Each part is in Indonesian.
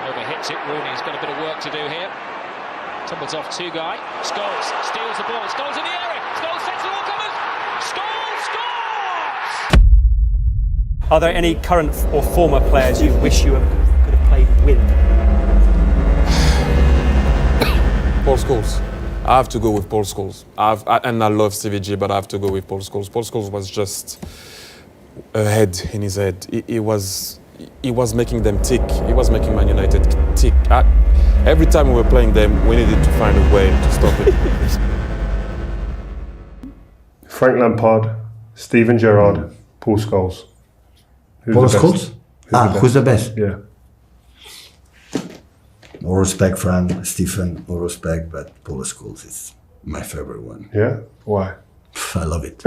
Overhits it. Rooney's got a bit of work to do here. Tumbles off Guy. Scholes steals the ball. Scholes in the area. Scholes sets the ball coming. Scholes scores! Are there any current or former players you wish you could have played with? Paul Scholes. I have to go with Paul Scholes. And I love CVG, but I have to go with Paul Scholes. Paul Scholes was just a head in his head. He was making them tick. He was making Man United tick. Every time we were playing them, we needed to find a way to stop it. Frank Lampard, Steven Gerrard, Paul Scholes. Paul Scholes? Who's the best? Yeah. All respect, Frank, Stephen, all respect, but Paul Scholes is my favorite one. Yeah? Why? I love it.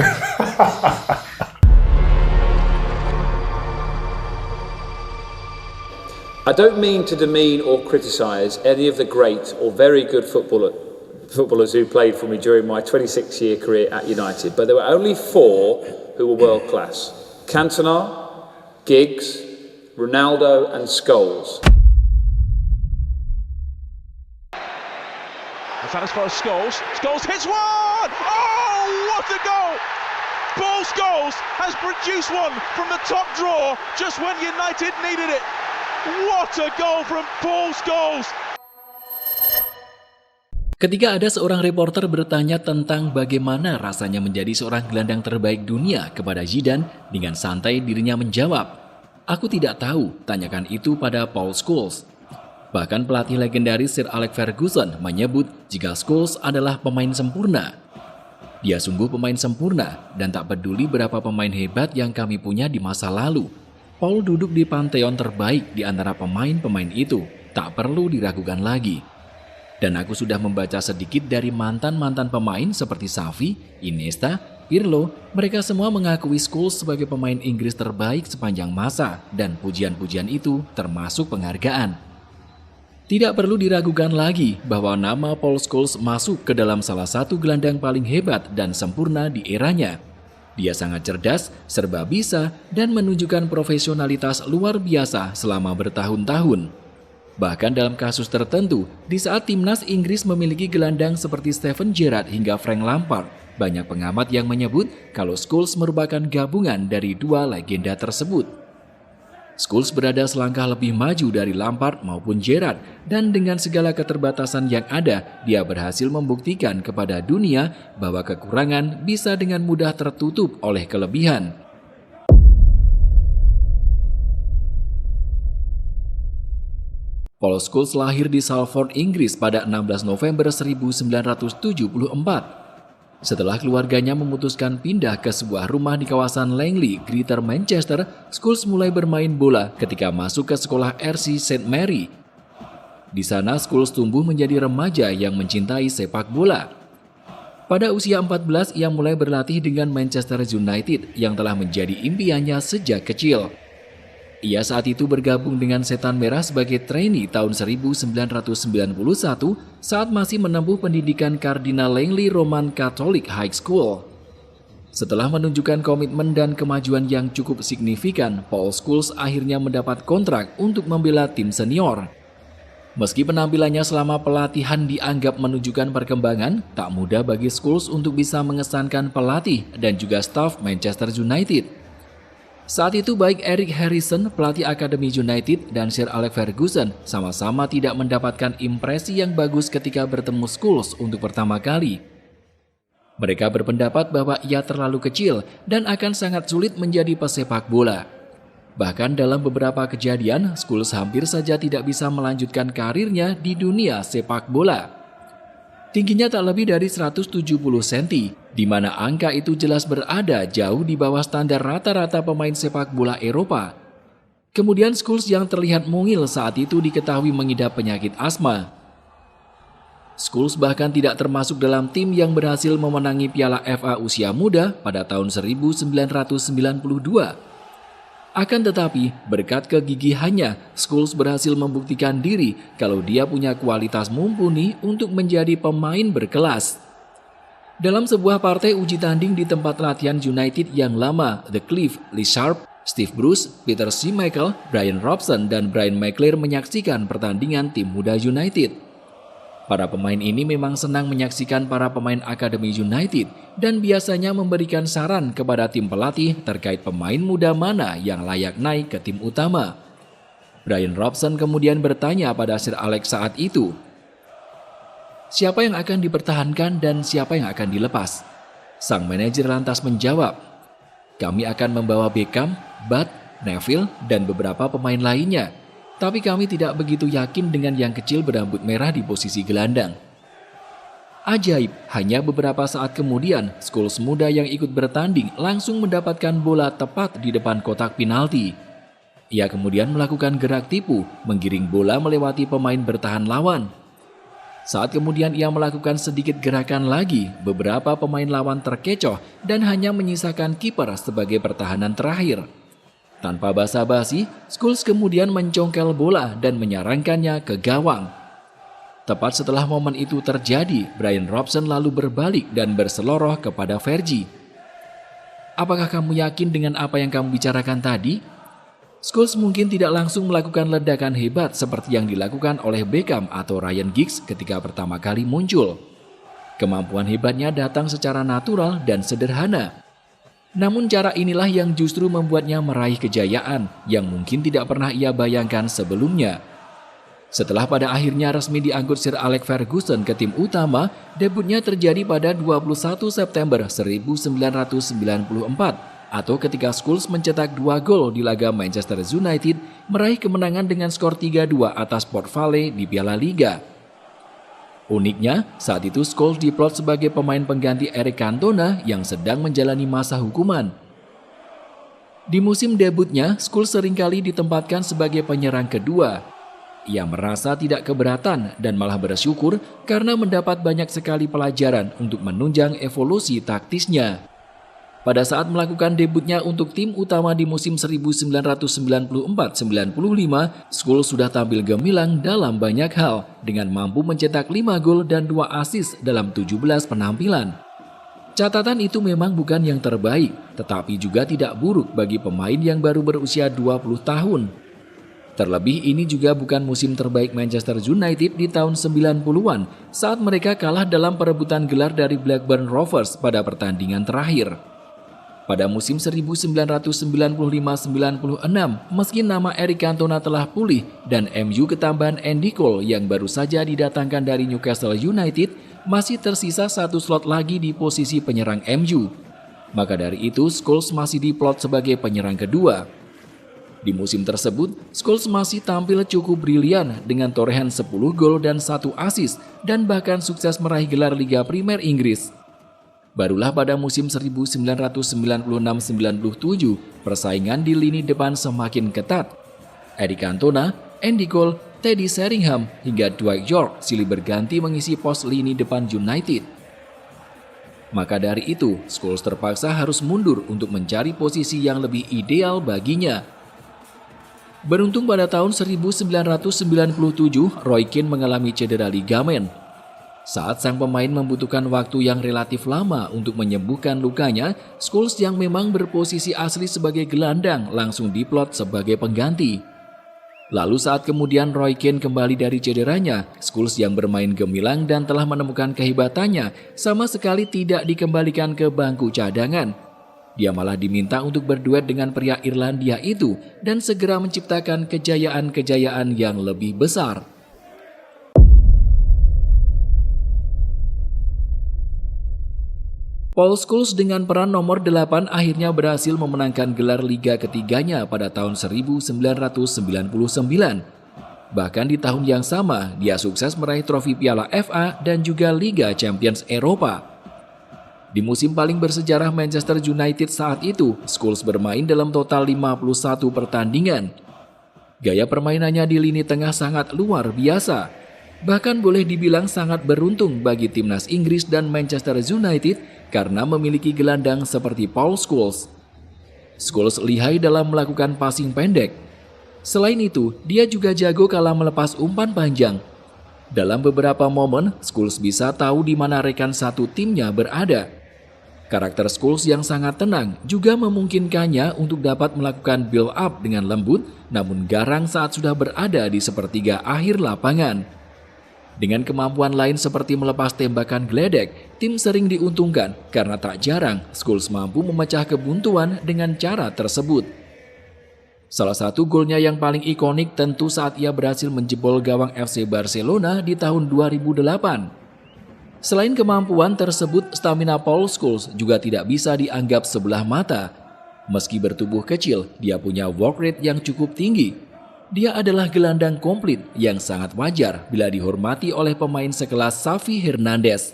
I don't mean to demean or criticise any of the great or very good footballers who played for me during my 26-year career at United, but there were only 4 who were world class. Cantona, Giggs, Ronaldo and Scholes. As far as Scholes. Scholes hits one! Oh, what a goal! Paul Scholes has produced one from the top drawer just when United needed it. What a goal from Paul Scholes! Ketika ada seorang reporter bertanya tentang bagaimana rasanya menjadi seorang gelandang terbaik dunia kepada Zidane, dengan santai dirinya menjawab, "Aku tidak tahu, tanyakan itu pada Paul Scholes." Bahkan pelatih legendaris Sir Alex Ferguson menyebut jika Scholes adalah pemain sempurna. Dia sungguh pemain sempurna dan tak peduli berapa pemain hebat yang kami punya di masa lalu. Paul duduk di pantheon terbaik di antara pemain-pemain itu, tak perlu diragukan lagi. Dan aku sudah membaca sedikit dari mantan-mantan pemain seperti Xavi, Iniesta, Pirlo, mereka semua mengakui Scholes sebagai pemain Inggris terbaik sepanjang masa dan pujian-pujian itu termasuk penghargaan. Tidak perlu diragukan lagi bahwa nama Paul Scholes masuk ke dalam salah satu gelandang paling hebat dan sempurna di eranya. Dia sangat cerdas, serba bisa, dan menunjukkan profesionalitas luar biasa selama bertahun-tahun. Bahkan dalam kasus tertentu, di saat timnas Inggris memiliki gelandang seperti Steven Gerrard hingga Frank Lampard, banyak pengamat yang menyebut kalau Scholes merupakan gabungan dari 2 legenda tersebut. Scholes berada selangkah lebih maju dari Lampard maupun Gerrard, dan dengan segala keterbatasan yang ada, dia berhasil membuktikan kepada dunia bahwa kekurangan bisa dengan mudah tertutup oleh kelebihan. Paul Scholes lahir di Salford, Inggris pada 16 November 1974. Setelah keluarganya memutuskan pindah ke sebuah rumah di kawasan Langley, Greater Manchester, Scholes mulai bermain bola ketika masuk ke sekolah RC St. Mary. Di sana, Scholes tumbuh menjadi remaja yang mencintai sepak bola. Pada usia 14, ia mulai berlatih dengan Manchester United yang telah menjadi impiannya sejak kecil. Ia saat itu bergabung dengan Setan Merah sebagai trainee tahun 1991 saat masih menempuh pendidikan Cardinal Langley Roman Catholic High School. Setelah menunjukkan komitmen dan kemajuan yang cukup signifikan, Paul Scholes akhirnya mendapat kontrak untuk membela tim senior. Meski penampilannya selama pelatihan dianggap menunjukkan perkembangan, tak mudah bagi Scholes untuk bisa mengesankan pelatih dan juga staf Manchester United. Saat itu baik Eric Harrison, pelatih Akademi United, dan Sir Alex Ferguson sama-sama tidak mendapatkan impresi yang bagus ketika bertemu Scholes untuk pertama kali. Mereka berpendapat bahwa ia terlalu kecil dan akan sangat sulit menjadi pesepak bola. Bahkan dalam beberapa kejadian, Scholes hampir saja tidak bisa melanjutkan karirnya di dunia sepak bola. Tingginya tak lebih dari 170 cm, di mana angka itu jelas berada jauh di bawah standar rata-rata pemain sepak bola Eropa. Kemudian Scholes yang terlihat mungil saat itu diketahui mengidap penyakit asma. Scholes bahkan tidak termasuk dalam tim yang berhasil memenangi Piala FA usia muda pada tahun 1992. Akan tetapi, berkat kegigihannya, Scholes berhasil membuktikan diri kalau dia punya kualitas mumpuni untuk menjadi pemain berkelas. Dalam sebuah partai uji tanding di tempat latihan United yang lama, The Cliff, Lee Sharp, Steve Bruce, Peter Schmeichel, Brian Robson, dan Brian McClure menyaksikan pertandingan tim muda United. Para pemain ini memang senang menyaksikan para pemain Akademi United dan biasanya memberikan saran kepada tim pelatih terkait pemain muda mana yang layak naik ke tim utama. Brian Robson kemudian bertanya pada Sir Alex saat itu, siapa yang akan dipertahankan dan siapa yang akan dilepas? Sang manajer lantas menjawab, kami akan membawa Beckham, Butt, Neville, dan beberapa pemain lainnya. Tapi kami tidak begitu yakin dengan yang kecil berambut merah di posisi gelandang. Ajaib, hanya beberapa saat kemudian, Scholes muda yang ikut bertanding langsung mendapatkan bola tepat di depan kotak penalti. Ia kemudian melakukan gerak tipu, menggiring bola melewati pemain bertahan lawan. Saat kemudian ia melakukan sedikit gerakan lagi, beberapa pemain lawan terkecoh dan hanya menyisakan kiper sebagai pertahanan terakhir. Tanpa basa-basi, Scholes kemudian mencongkel bola dan menyarangkannya ke gawang. Tepat setelah momen itu terjadi, Brian Robson lalu berbalik dan berseloroh kepada Fergie. Apakah kamu yakin dengan apa yang kamu bicarakan tadi? Scholes mungkin tidak langsung melakukan ledakan hebat seperti yang dilakukan oleh Beckham atau Ryan Giggs ketika pertama kali muncul. Kemampuan hebatnya datang secara natural dan sederhana. Namun cara inilah yang justru membuatnya meraih kejayaan yang mungkin tidak pernah ia bayangkan sebelumnya. Setelah pada akhirnya resmi diangkut Sir Alex Ferguson ke tim utama, debutnya terjadi pada 21 September 1994 atau ketika Scholes mencetak 2 gol di laga Manchester United meraih kemenangan dengan skor 3-2 atas Port Vale di Piala Liga. Uniknya, saat itu Scholes diplot sebagai pemain pengganti Eric Cantona yang sedang menjalani masa hukuman. Di musim debutnya, Scholes seringkali ditempatkan sebagai penyerang kedua. Ia merasa tidak keberatan dan malah bersyukur karena mendapat banyak sekali pelajaran untuk menunjang evolusi taktisnya. Pada saat melakukan debutnya untuk tim utama di musim 1994-95, Scholes sudah tampil gemilang dalam banyak hal dengan mampu mencetak 5 gol dan 2 assist dalam 17 penampilan. Catatan itu memang bukan yang terbaik, tetapi juga tidak buruk bagi pemain yang baru berusia 20 tahun. Terlebih ini juga bukan musim terbaik Manchester United di tahun 90-an saat mereka kalah dalam perebutan gelar dari Blackburn Rovers pada pertandingan terakhir. Pada musim 1995-96, meski nama Eric Cantona telah pulih dan MU ketambahan Andy Cole yang baru saja didatangkan dari Newcastle United, masih tersisa 1 slot lagi di posisi penyerang MU. Maka dari itu, Scholes masih diplot sebagai penyerang kedua. Di musim tersebut, Scholes masih tampil cukup brilian dengan torehan 10 gol dan 1 assist dan bahkan sukses meraih gelar Liga Primer Inggris. Barulah pada musim 1996-97, persaingan di lini depan semakin ketat. Eric Cantona, Andy Cole, Teddy Sheringham, hingga Dwight Yorke silih berganti mengisi pos lini depan United. Maka dari itu, Scholes terpaksa harus mundur untuk mencari posisi yang lebih ideal baginya. Beruntung pada tahun 1997, Roy Keane mengalami cedera ligamen. Saat sang pemain membutuhkan waktu yang relatif lama untuk menyembuhkan lukanya, Scholes yang memang berposisi asli sebagai gelandang langsung diplot sebagai pengganti. Lalu saat kemudian Roy Keane kembali dari cederanya, Scholes yang bermain gemilang dan telah menemukan kehebatannya sama sekali tidak dikembalikan ke bangku cadangan. Dia malah diminta untuk berduet dengan pria Irlandia itu dan segera menciptakan kejayaan-kejayaan yang lebih besar. Paul Scholes dengan peran nomor 8 akhirnya berhasil memenangkan gelar liga ketiganya pada tahun 1999. Bahkan di tahun yang sama, dia sukses meraih trofi Piala FA dan juga Liga Champions Eropa. Di musim paling bersejarah Manchester United saat itu, Scholes bermain dalam total 51 pertandingan. Gaya permainannya di lini tengah sangat luar biasa. Bahkan boleh dibilang sangat beruntung bagi timnas Inggris dan Manchester United karena memiliki gelandang seperti Paul Scholes. Scholes lihai dalam melakukan passing pendek. Selain itu, dia juga jago kala melepas umpan panjang. Dalam beberapa momen, Scholes bisa tahu di mana rekan satu timnya berada. Karakter Scholes yang sangat tenang juga memungkinkannya untuk dapat melakukan build up dengan lembut namun garang saat sudah berada di sepertiga akhir lapangan. Dengan kemampuan lain seperti melepas tembakan geledek, tim sering diuntungkan karena tak jarang Scholes mampu memecah kebuntuan dengan cara tersebut. Salah satu golnya yang paling ikonik tentu saat ia berhasil menjebol gawang FC Barcelona di tahun 2008. Selain kemampuan tersebut, stamina Paul Scholes juga tidak bisa dianggap sebelah mata. Meski bertubuh kecil, dia punya work rate yang cukup tinggi. Dia adalah gelandang komplit yang sangat wajar bila dihormati oleh pemain sekelas Xavi Hernandez.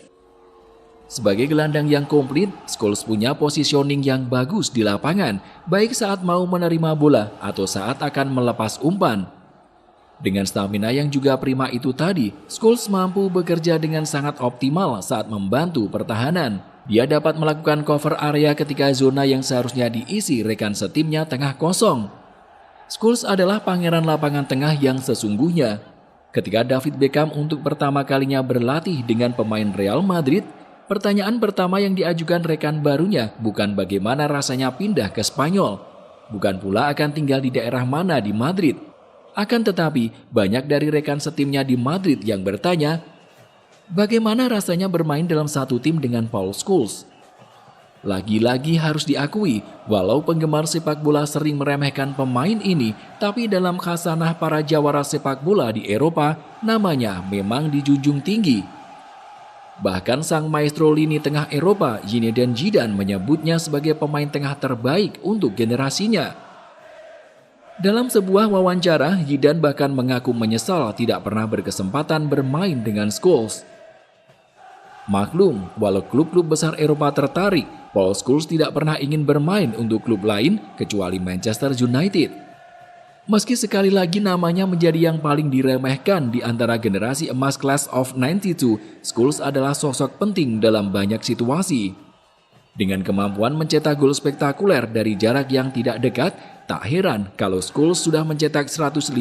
Sebagai gelandang yang komplit, Scholes punya positioning yang bagus di lapangan, baik saat mau menerima bola atau saat akan melepas umpan. Dengan stamina yang juga prima itu tadi, Scholes mampu bekerja dengan sangat optimal saat membantu pertahanan. Dia dapat melakukan cover area ketika zona yang seharusnya diisi rekan setimnya tengah kosong. Scholes adalah pangeran lapangan tengah yang sesungguhnya. Ketika David Beckham untuk pertama kalinya berlatih dengan pemain Real Madrid, pertanyaan pertama yang diajukan rekan barunya bukan bagaimana rasanya pindah ke Spanyol, bukan pula akan tinggal di daerah mana di Madrid. Akan tetapi, banyak dari rekan setimnya di Madrid yang bertanya, bagaimana rasanya bermain dalam satu tim dengan Paul Scholes? Lagi-lagi harus diakui, walau penggemar sepak bola sering meremehkan pemain ini, tapi dalam khasanah para jawara sepak bola di Eropa, namanya memang dijunjung tinggi. Bahkan sang maestro lini tengah Eropa, Zinedine Zidane menyebutnya sebagai pemain tengah terbaik untuk generasinya. Dalam sebuah wawancara, Zidane bahkan mengaku menyesal tidak pernah berkesempatan bermain dengan Scholes. Maklum, walau klub-klub besar Eropa tertarik, Paul Scholes tidak pernah ingin bermain untuk klub lain kecuali Manchester United. Meski sekali lagi namanya menjadi yang paling diremehkan di antara generasi emas Class of 92, Scholes adalah sosok penting dalam banyak situasi. Dengan kemampuan mencetak gol spektakuler dari jarak yang tidak dekat, tak heran kalau Scholes sudah mencetak 150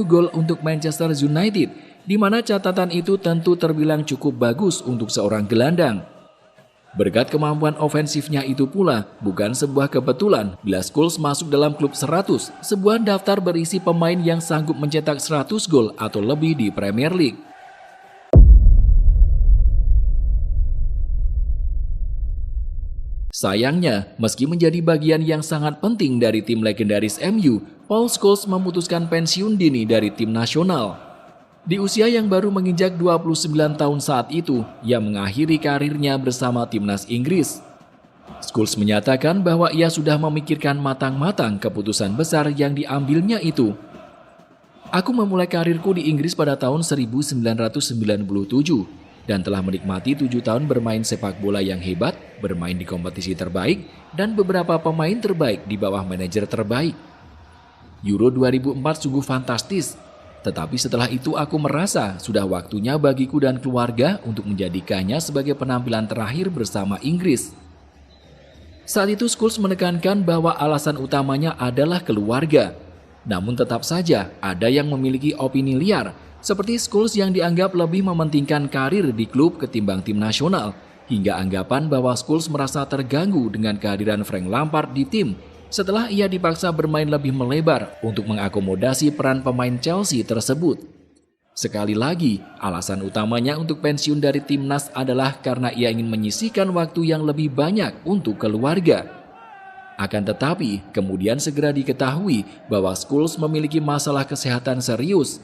gol untuk Manchester United, di mana catatan itu tentu terbilang cukup bagus untuk seorang gelandang. Berkat kemampuan ofensifnya itu pula, bukan sebuah kebetulan bila Scholes masuk dalam klub 100, sebuah daftar berisi pemain yang sanggup mencetak 100 gol atau lebih di Premier League. Sayangnya, meski menjadi bagian yang sangat penting dari tim legendaris MU, Paul Scholes memutuskan pensiun dini dari tim nasional. Di usia yang baru menginjak 29 tahun saat itu, ia mengakhiri karirnya bersama timnas Inggris. Scholes menyatakan bahwa ia sudah memikirkan matang-matang keputusan besar yang diambilnya itu. Aku memulai karirku di Inggris pada tahun 1997 dan telah menikmati 7 tahun bermain sepak bola yang hebat, bermain di kompetisi terbaik, dan beberapa pemain terbaik di bawah manajer terbaik. Euro 2004 sungguh fantastis, tetapi setelah itu aku merasa sudah waktunya bagiku dan keluarga untuk menjadikannya sebagai penampilan terakhir bersama Inggris. Saat itu Scholes menekankan bahwa alasan utamanya adalah keluarga. Namun tetap saja ada yang memiliki opini liar, seperti Scholes yang dianggap lebih mementingkan karir di klub ketimbang tim nasional, hingga anggapan bahwa Scholes merasa terganggu dengan kehadiran Frank Lampard di tim setelah ia dipaksa bermain lebih melebar untuk mengakomodasi peran pemain Chelsea tersebut. Sekali lagi, alasan utamanya untuk pensiun dari timnas adalah karena ia ingin menyisihkan waktu yang lebih banyak untuk keluarga. Akan tetapi, kemudian segera diketahui bahwa Scholes memiliki masalah kesehatan serius.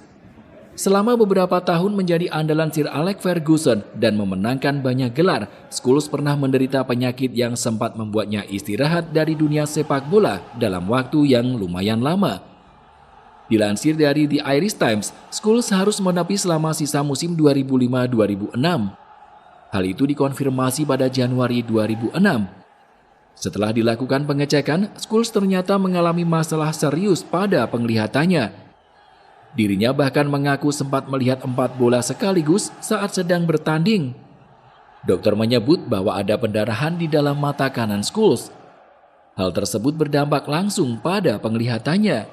Selama beberapa tahun menjadi andalan Sir Alex Ferguson dan memenangkan banyak gelar, Scholes pernah menderita penyakit yang sempat membuatnya istirahat dari dunia sepak bola dalam waktu yang lumayan lama. Dilansir dari The Irish Times, Scholes harus menepi selama sisa musim 2005-2006. Hal itu dikonfirmasi pada Januari 2006. Setelah dilakukan pengecekan, Scholes ternyata mengalami masalah serius pada penglihatannya. Dirinya bahkan mengaku sempat melihat 4 bola sekaligus saat sedang bertanding. Dokter menyebut bahwa ada pendarahan di dalam mata kanan Scholes. Hal tersebut berdampak langsung pada penglihatannya.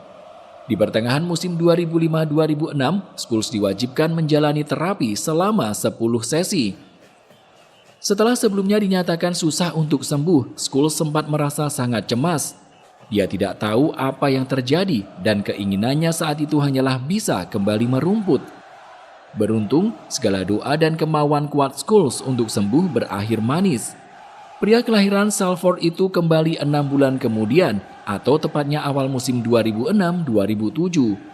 Di pertengahan musim 2005-2006, Scholes diwajibkan menjalani terapi selama 10 sesi. Setelah sebelumnya dinyatakan susah untuk sembuh, Scholes sempat merasa sangat cemas. Dia tidak tahu apa yang terjadi dan keinginannya saat itu hanyalah bisa kembali merumput. Beruntung, segala doa dan kemauan kuat Scholes untuk sembuh berakhir manis. Pria kelahiran Salford itu kembali 6 bulan kemudian, atau tepatnya awal musim 2006-2007.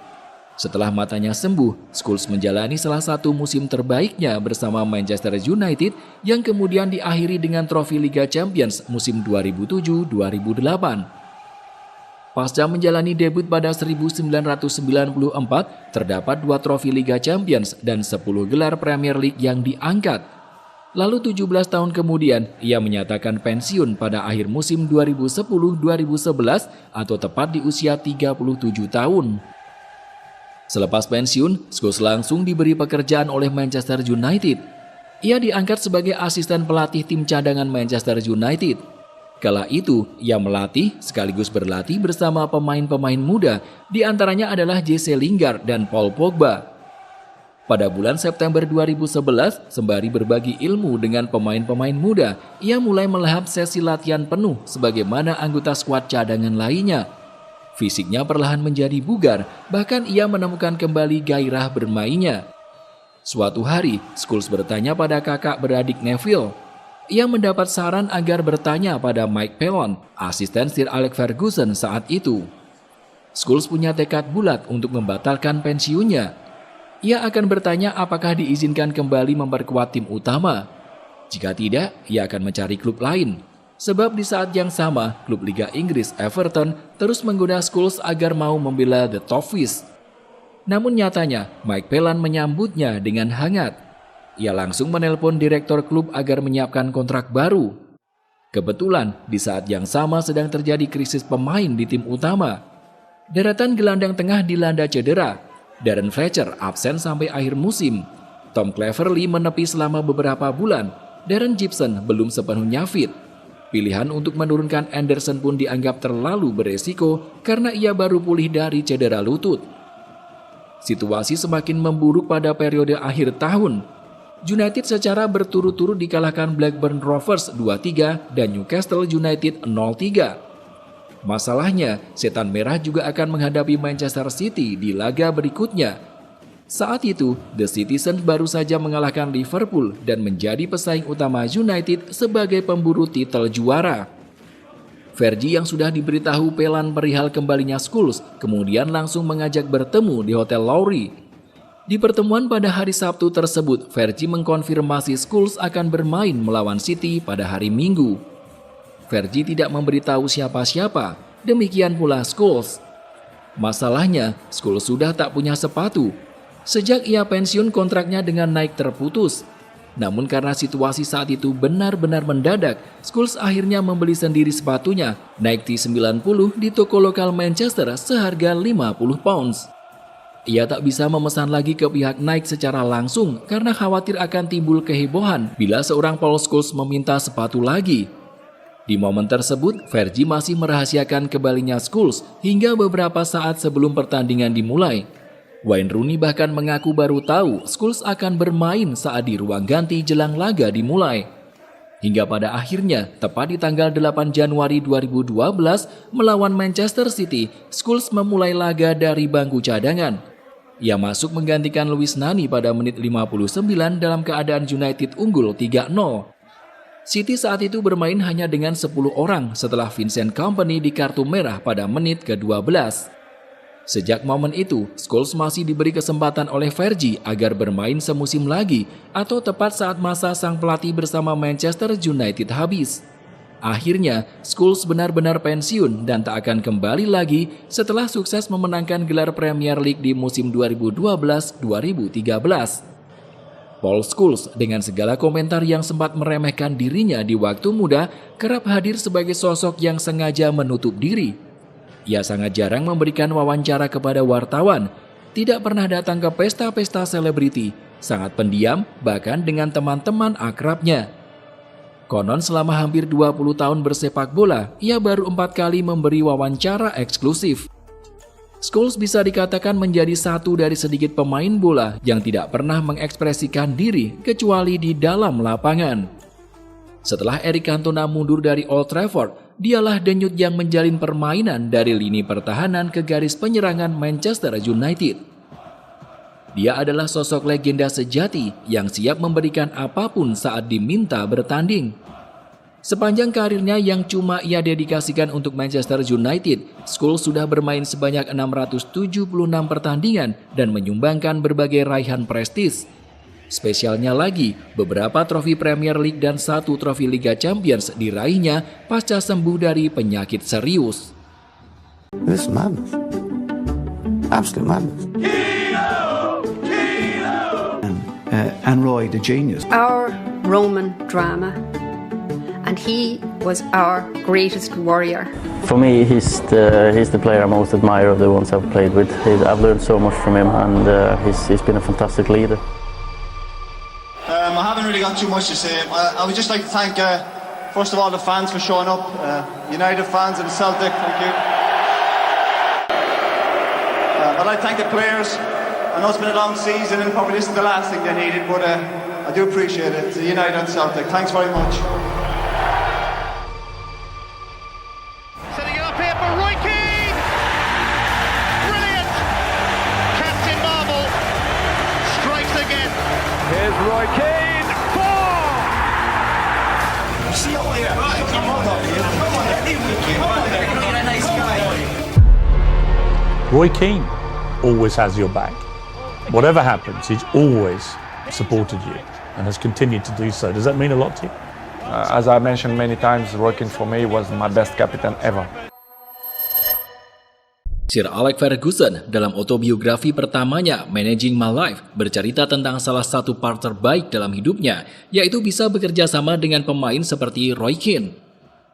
Setelah matanya sembuh, Scholes menjalani salah satu musim terbaiknya bersama Manchester United yang kemudian diakhiri dengan trofi Liga Champions musim 2007-2008. Pasca menjalani debut pada 1994, terdapat 2 trofi Liga Champions dan 10 gelar Premier League yang diangkat. Lalu 17 tahun kemudian, ia menyatakan pensiun pada akhir musim 2010-2011 atau tepat di usia 37 tahun. Selepas pensiun, Scholes langsung diberi pekerjaan oleh Manchester United. Ia diangkat sebagai asisten pelatih tim cadangan Manchester United. Kala itu, ia melatih sekaligus berlatih bersama pemain-pemain muda, di antaranya adalah Jesse Lingard dan Paul Pogba. Pada bulan September 2011, sembari berbagi ilmu dengan pemain-pemain muda, ia mulai melahap sesi latihan penuh sebagaimana anggota skuad cadangan lainnya. Fisiknya perlahan menjadi bugar, bahkan ia menemukan kembali gairah bermainnya. Suatu hari, Scholes bertanya pada kakak beradik Neville. Ia mendapat saran agar bertanya pada Mike Phelan, asisten Sir Alex Ferguson saat itu. Scholes punya tekad bulat untuk membatalkan pensiunnya. Ia akan bertanya apakah diizinkan kembali memperkuat tim utama. Jika tidak, ia akan mencari klub lain. Sebab di saat yang sama, klub Liga Inggris Everton terus menggoda Scholes agar mau membela The Toffees. Namun nyatanya, Mike Phelan menyambutnya dengan hangat. Ia langsung menelpon direktur klub agar menyiapkan kontrak baru. Kebetulan, di saat yang sama sedang terjadi krisis pemain di tim utama. Deretan gelandang tengah dilanda cedera. Darren Fletcher absen sampai akhir musim. Tom Cleverley menepi selama beberapa bulan. Darren Gibson belum sepenuhnya fit. Pilihan untuk menurunkan Anderson pun dianggap terlalu beresiko karena ia baru pulih dari cedera lutut. Situasi semakin memburuk pada periode akhir tahun. United secara berturut-turut dikalahkan Blackburn Rovers 2-3 dan Newcastle United 0-3. Masalahnya, Setan Merah juga akan menghadapi Manchester City di laga berikutnya. Saat itu, The Citizens baru saja mengalahkan Liverpool dan menjadi pesaing utama United sebagai pemburu titel juara. Fergie yang sudah diberitahu Phelan perihal kembalinya Scholes, kemudian langsung mengajak bertemu di Hotel Lowry. Di pertemuan pada hari Sabtu tersebut, Fergie mengkonfirmasi Scholes akan bermain melawan City pada hari Minggu. Fergie tidak memberitahu siapa-siapa, demikian pula Scholes. Masalahnya, Scholes sudah tak punya sepatu. Sejak ia pensiun, kontraknya dengan Nike terputus. Namun karena situasi saat itu benar-benar mendadak, Scholes akhirnya membeli sendiri sepatunya, Nike T90 di toko lokal Manchester seharga £50. Ia tak bisa memesan lagi ke pihak Nike secara langsung karena khawatir akan timbul kehebohan bila seorang Paul Scholes meminta sepatu lagi. Di momen tersebut, Fergie masih merahasiakan kembalinya Scholes hingga beberapa saat sebelum pertandingan dimulai. Wayne Rooney bahkan mengaku baru tahu Scholes akan bermain saat di ruang ganti jelang laga dimulai. Hingga pada akhirnya, tepat di tanggal 8 Januari 2012 melawan Manchester City, Scholes memulai laga dari bangku cadangan. Ia masuk menggantikan Louis Nani pada menit 59 dalam keadaan United unggul 3-0. City saat itu bermain hanya dengan 10 orang setelah Vincent Kompany di kartu merah pada menit ke-12. Sejak momen itu, Scholes masih diberi kesempatan oleh Fergie agar bermain semusim lagi atau tepat saat masa sang pelatih bersama Manchester United habis. Akhirnya, Scholes benar-benar pensiun dan tak akan kembali lagi setelah sukses memenangkan gelar Premier League di musim 2012-2013. Paul Scholes dengan segala komentar yang sempat meremehkan dirinya di waktu muda kerap hadir sebagai sosok yang sengaja menutup diri. Ia sangat jarang memberikan wawancara kepada wartawan, tidak pernah datang ke pesta-pesta selebriti, sangat pendiam bahkan dengan teman-teman akrabnya. Konon selama hampir 20 tahun bersepak bola, ia baru 4 kali memberi wawancara eksklusif. Scholes bisa dikatakan menjadi satu dari sedikit pemain bola yang tidak pernah mengekspresikan diri kecuali di dalam lapangan. Setelah Eric Cantona mundur dari Old Trafford, dialah denyut yang menjalin permainan dari lini pertahanan ke garis penyerangan Manchester United. Dia adalah sosok legenda sejati yang siap memberikan apapun saat diminta bertanding. Sepanjang karirnya yang cuma ia dedikasikan untuk Manchester United, Scholes sudah bermain sebanyak 676 pertandingan dan menyumbangkan berbagai raihan prestis. Spesialnya lagi, beberapa trofi Premier League dan 1 trofi Liga Champions diraihnya pasca sembuh dari penyakit serius. This is madness. Absolute madness. And Roy, the genius. Our Roman drama, and he was our greatest warrior. For me, he's the player I most admire of the ones I've played with. I've learned so much from him, and he's been a fantastic leader. I haven't really got too much to say. I would just like to thank, first of all, the fans for showing up. United fans and Celtic, thank you. I'd like to thank the players. I know it's been a long season and probably this is the last thing they needed, but I do appreciate it. To United and Celtic, thanks very much. Setting it up here for Roy Keane! Brilliant! Captain Marvel strikes again. Here's Roy Keane! Roy Keane always has your back. Whatever happens, he's always supported you and has continued to do so. Does that mean a lot to you? As I mentioned many times, Roy Keane for me was my best captain ever. Sir Alex Ferguson dalam autobiografi pertamanya Managing My Life bercerita tentang salah satu part terbaik dalam hidupnya, yaitu bisa bekerja sama dengan pemain seperti Roy Keane.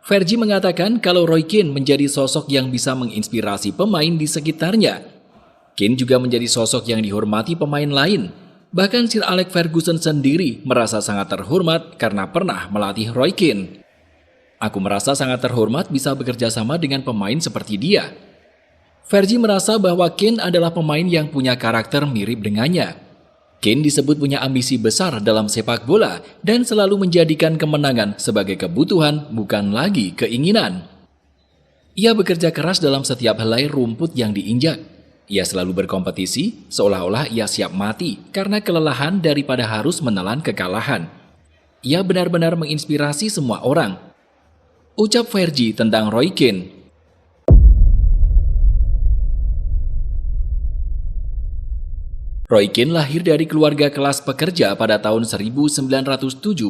Fergie mengatakan kalau Roy Keane menjadi sosok yang bisa menginspirasi pemain di sekitarnya. Keane juga menjadi sosok yang dihormati pemain lain. Bahkan Sir Alex Ferguson sendiri merasa sangat terhormat karena pernah melatih Roy Keane. Aku merasa sangat terhormat bisa bekerja sama dengan pemain seperti dia. Fergie merasa bahwa Keane adalah pemain yang punya karakter mirip dengannya. Keane disebut punya ambisi besar dalam sepak bola dan selalu menjadikan kemenangan sebagai kebutuhan bukan lagi keinginan. Ia bekerja keras dalam setiap helai rumput yang diinjak. Ia selalu berkompetisi seolah-olah ia siap mati karena kelelahan daripada harus menelan kekalahan. Ia benar-benar menginspirasi semua orang. Ucap Fergie tentang Roy Keane. Roy Keane lahir dari keluarga kelas pekerja pada tahun 1971.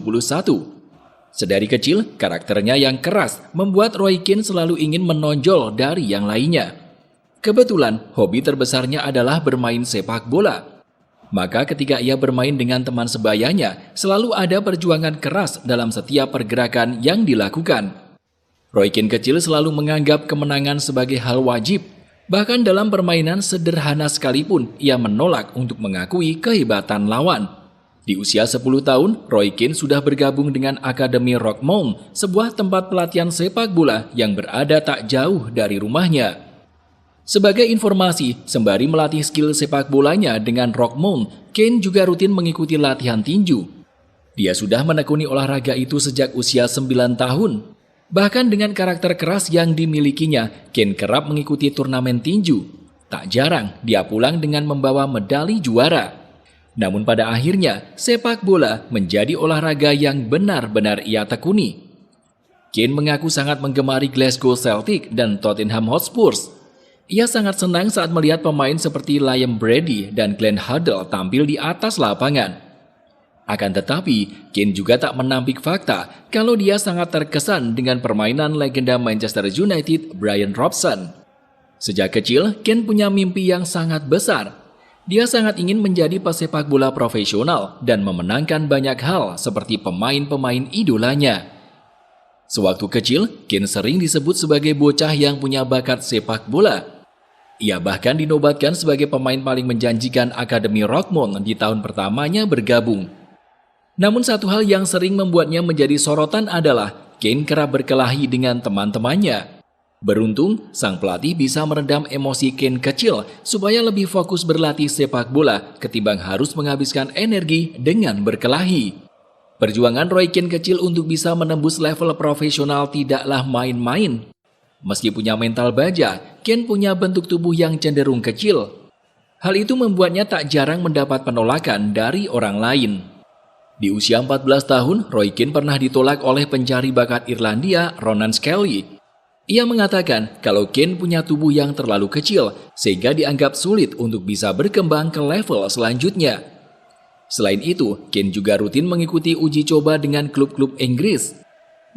Sedari kecil, karakternya yang keras membuat Roy Keane selalu ingin menonjol dari yang lainnya. Kebetulan, hobi terbesarnya adalah bermain sepak bola. Maka ketika ia bermain dengan teman sebayanya, selalu ada perjuangan keras dalam setiap pergerakan yang dilakukan. Roy Keane kecil selalu menganggap kemenangan sebagai hal wajib. Bahkan dalam permainan sederhana sekalipun, ia menolak untuk mengakui kehebatan lawan. Di usia 10 tahun, Roy Keane sudah bergabung dengan Akademi Rockmount, sebuah tempat pelatihan sepak bola yang berada tak jauh dari rumahnya. Sebagai informasi, sembari melatih skill sepak bolanya dengan Rockmount, Keane juga rutin mengikuti latihan tinju. Dia sudah menekuni olahraga itu sejak usia 9 tahun. Bahkan dengan karakter keras yang dimilikinya, Keane kerap mengikuti turnamen tinju. Tak jarang, dia pulang dengan membawa medali juara. Namun pada akhirnya, sepak bola menjadi olahraga yang benar-benar ia tekuni. Keane mengaku sangat menggemari Glasgow Celtic dan Tottenham Hotspur. Ia sangat senang saat melihat pemain seperti Liam Brady dan Glenn Hoddle tampil di atas lapangan. Akan tetapi, Keane juga tak menampik fakta kalau dia sangat terkesan dengan permainan legenda Manchester United Brian Robson. Sejak kecil, Keane punya mimpi yang sangat besar. Dia sangat ingin menjadi pesepak bola profesional dan memenangkan banyak hal seperti pemain-pemain idolanya. Sewaktu kecil, Keane sering disebut sebagai bocah yang punya bakat sepak bola. Ia bahkan dinobatkan sebagai pemain paling menjanjikan Akademi Rockmount di tahun pertamanya bergabung. Namun satu hal yang sering membuatnya menjadi sorotan adalah Keane kerap berkelahi dengan teman-temannya. Beruntung, sang pelatih bisa meredam emosi Keane kecil supaya lebih fokus berlatih sepak bola ketimbang harus menghabiskan energi dengan berkelahi. Perjuangan Roy Keane kecil untuk bisa menembus level profesional tidaklah main-main. Meski punya mental baja, Keane punya bentuk tubuh yang cenderung kecil. Hal itu membuatnya tak jarang mendapat penolakan dari orang lain. Di usia 14 tahun, Roy Keane pernah ditolak oleh pencari bakat Irlandia, Ronan Skelly. Ia mengatakan kalau Keane punya tubuh yang terlalu kecil, sehingga dianggap sulit untuk bisa berkembang ke level selanjutnya. Selain itu, Keane juga rutin mengikuti uji coba dengan klub-klub Inggris.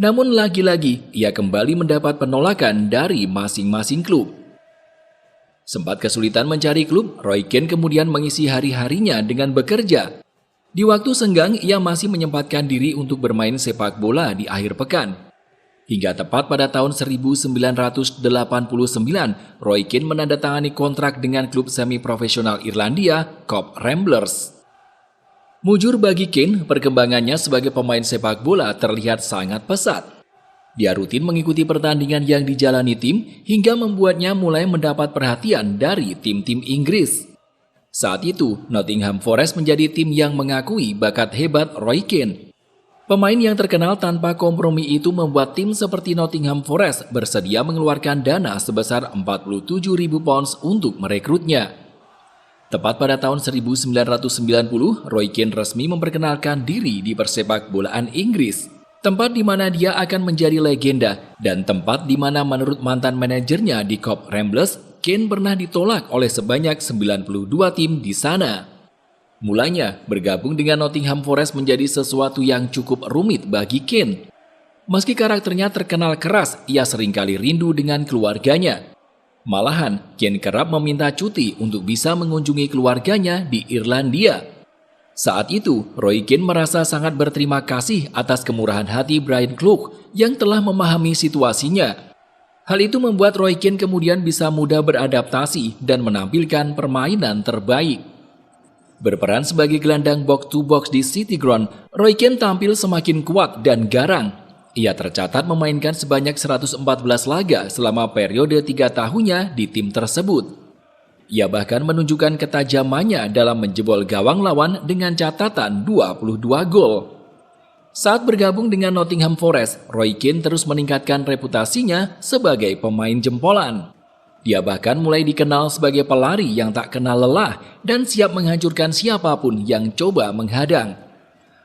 Namun lagi-lagi, ia kembali mendapat penolakan dari masing-masing klub. Sempat kesulitan mencari klub, Roy Keane kemudian mengisi hari-harinya dengan bekerja. Di waktu senggang, ia masih menyempatkan diri untuk bermain sepak bola di akhir pekan. Hingga tepat pada tahun 1989, Roy Keane menandatangani kontrak dengan klub semi-profesional Irlandia, Cop Ramblers. Mujur bagi Keane, perkembangannya sebagai pemain sepak bola terlihat sangat pesat. Dia rutin mengikuti pertandingan yang dijalani tim hingga membuatnya mulai mendapat perhatian dari tim-tim Inggris. Saat itu, Nottingham Forest menjadi tim yang mengakui bakat hebat Roy Keane. Pemain yang terkenal tanpa kompromi itu membuat tim seperti Nottingham Forest bersedia mengeluarkan dana sebesar 47.000 pounds untuk merekrutnya. Tepat pada tahun 1990, Roy Keane resmi memperkenalkan diri di persepak bolaan Inggris, tempat di mana dia akan menjadi legenda dan tempat di mana menurut mantan manajernya di Cop Ramblers, Keane pernah ditolak oleh sebanyak 92 tim di sana. Mulanya, bergabung dengan Nottingham Forest menjadi sesuatu yang cukup rumit bagi Keane. Meski karakternya terkenal keras, ia seringkali rindu dengan keluarganya. Malahan, Keane kerap meminta cuti untuk bisa mengunjungi keluarganya di Irlandia. Saat itu, Roy Keane merasa sangat berterima kasih atas kemurahan hati Brian Clough yang telah memahami situasinya. Hal itu membuat Roy Keane kemudian bisa mudah beradaptasi dan menampilkan permainan terbaik. Berperan sebagai gelandang box-to-box di City Ground, Roy Keane tampil semakin kuat dan garang. Ia tercatat memainkan sebanyak 114 laga selama periode 3 tahunnya di tim tersebut. Ia bahkan menunjukkan ketajamannya dalam menjebol gawang lawan dengan catatan 22 gol. Saat bergabung dengan Nottingham Forest, Roy Keane terus meningkatkan reputasinya sebagai pemain jempolan. Dia bahkan mulai dikenal sebagai pelari yang tak kenal lelah dan siap menghancurkan siapapun yang coba menghadang.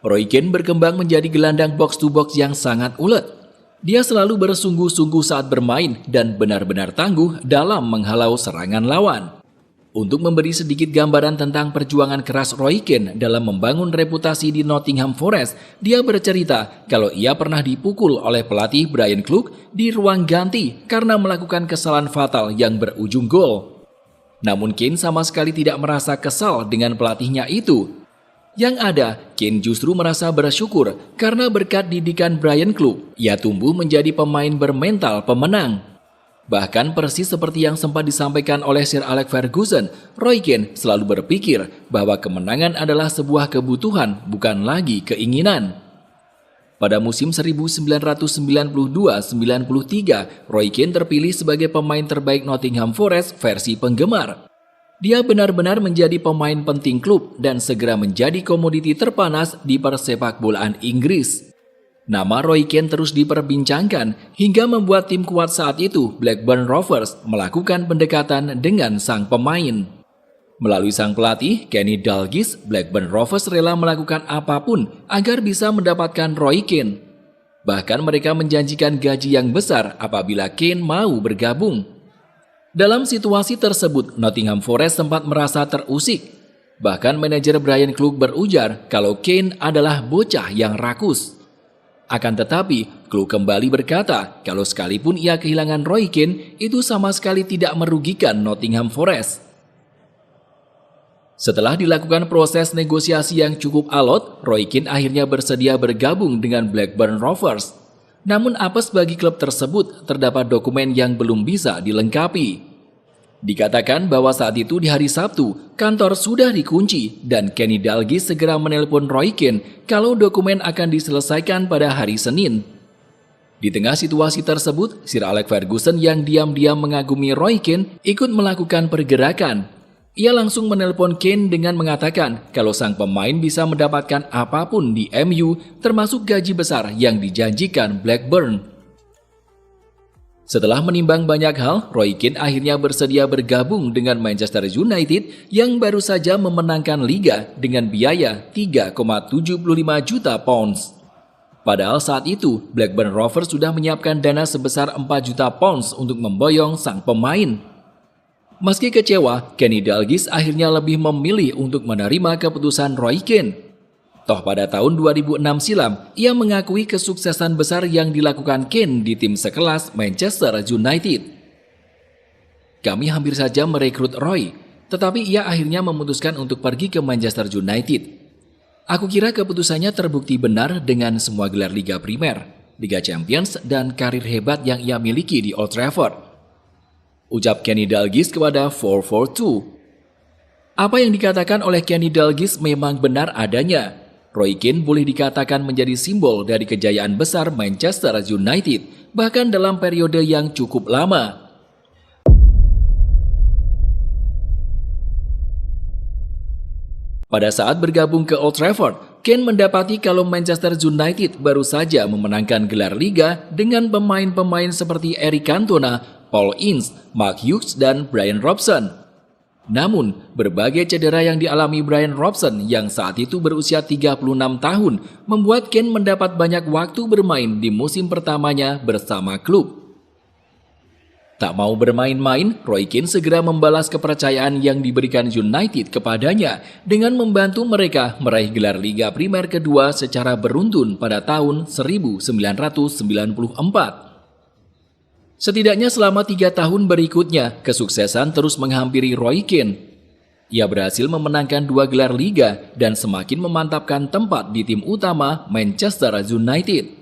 Roy Keane berkembang menjadi gelandang box-to-box yang sangat ulet. Dia selalu bersungguh-sungguh saat bermain dan benar-benar tangguh dalam menghalau serangan lawan. Untuk memberi sedikit gambaran tentang perjuangan keras Roy Keane dalam membangun reputasi di Nottingham Forest, dia bercerita kalau ia pernah dipukul oleh pelatih Brian Clough di ruang ganti karena melakukan kesalahan fatal yang berujung gol. Namun Keane sama sekali tidak merasa kesal dengan pelatihnya itu. Yang ada, Keane justru merasa bersyukur karena berkat didikan Brian Clough, ia tumbuh menjadi pemain bermental pemenang. Bahkan persis seperti yang sempat disampaikan oleh Sir Alex Ferguson, Roy Keane selalu berpikir bahwa kemenangan adalah sebuah kebutuhan, bukan lagi keinginan. Pada musim 1992-93, Roy Keane terpilih sebagai pemain terbaik Nottingham Forest versi penggemar. Dia benar-benar menjadi pemain penting klub dan segera menjadi komoditi terpanas di persepak bolaan Inggris. Nama Roy Keane terus diperbincangkan hingga membuat tim kuat saat itu, Blackburn Rovers, melakukan pendekatan dengan sang pemain. Melalui sang pelatih, Kenny Dalglish, Blackburn Rovers rela melakukan apapun agar bisa mendapatkan Roy Keane. Bahkan mereka menjanjikan gaji yang besar apabila Keane mau bergabung. Dalam situasi tersebut, Nottingham Forest sempat merasa terusik. Bahkan manajer Brian Clough berujar kalau Keane adalah bocah yang rakus. Akan tetapi, Clough kembali berkata kalau sekalipun ia kehilangan Roy Keane, itu sama sekali tidak merugikan Nottingham Forest. Setelah dilakukan proses negosiasi yang cukup alot, Roy Keane akhirnya bersedia bergabung dengan Blackburn Rovers. Namun apes bagi klub tersebut terdapat dokumen yang belum bisa dilengkapi. Dikatakan bahwa saat itu di hari Sabtu, kantor sudah dikunci dan Kenny Dalglish segera menelpon Roy Keane kalau dokumen akan diselesaikan pada hari Senin. Di tengah situasi tersebut, Sir Alex Ferguson yang diam-diam mengagumi Roy Keane ikut melakukan pergerakan. Ia langsung menelpon Kane dengan mengatakan kalau sang pemain bisa mendapatkan apapun di MU, termasuk gaji besar yang dijanjikan Blackburn. Setelah menimbang banyak hal, Roy Keane akhirnya bersedia bergabung dengan Manchester United yang baru saja memenangkan Liga dengan biaya 3,75 juta pounds. Padahal saat itu, Blackburn Rovers sudah menyiapkan dana sebesar 4 juta pounds untuk memboyong sang pemain. Meski kecewa, Kenny Dalglish akhirnya lebih memilih untuk menerima keputusan Roy Keane. Toh pada tahun 2006 silam, ia mengakui kesuksesan besar yang dilakukan Keane di tim sekelas Manchester United. Kami hampir saja merekrut Roy, tetapi ia akhirnya memutuskan untuk pergi ke Manchester United. Aku kira keputusannya terbukti benar dengan semua gelar Liga Primer, Liga Champions, dan karir hebat yang ia miliki di Old Trafford. Ucap Kenny Dalglish kepada 442. Apa yang dikatakan oleh Kenny Dalglish memang benar adanya. Roy Keane boleh dikatakan menjadi simbol dari kejayaan besar Manchester United, bahkan dalam periode yang cukup lama. Pada saat bergabung ke Old Trafford, Keane mendapati kalau Manchester United baru saja memenangkan gelar Liga dengan pemain-pemain seperti Eric Cantona, Paul Ince, Mark Hughes, dan Brian Robson. Namun, berbagai cedera yang dialami Brian Robson yang saat itu berusia 36 tahun membuat Keane mendapat banyak waktu bermain di musim pertamanya bersama klub. Tak mau bermain-main, Roy Keane segera membalas kepercayaan yang diberikan United kepadanya dengan membantu mereka meraih gelar Liga Primer kedua secara beruntun pada tahun 1994. Setidaknya selama 3 tahun berikutnya, kesuksesan terus menghampiri Roy Keane. Ia berhasil memenangkan 2 gelar Liga dan semakin memantapkan tempat di tim utama Manchester United.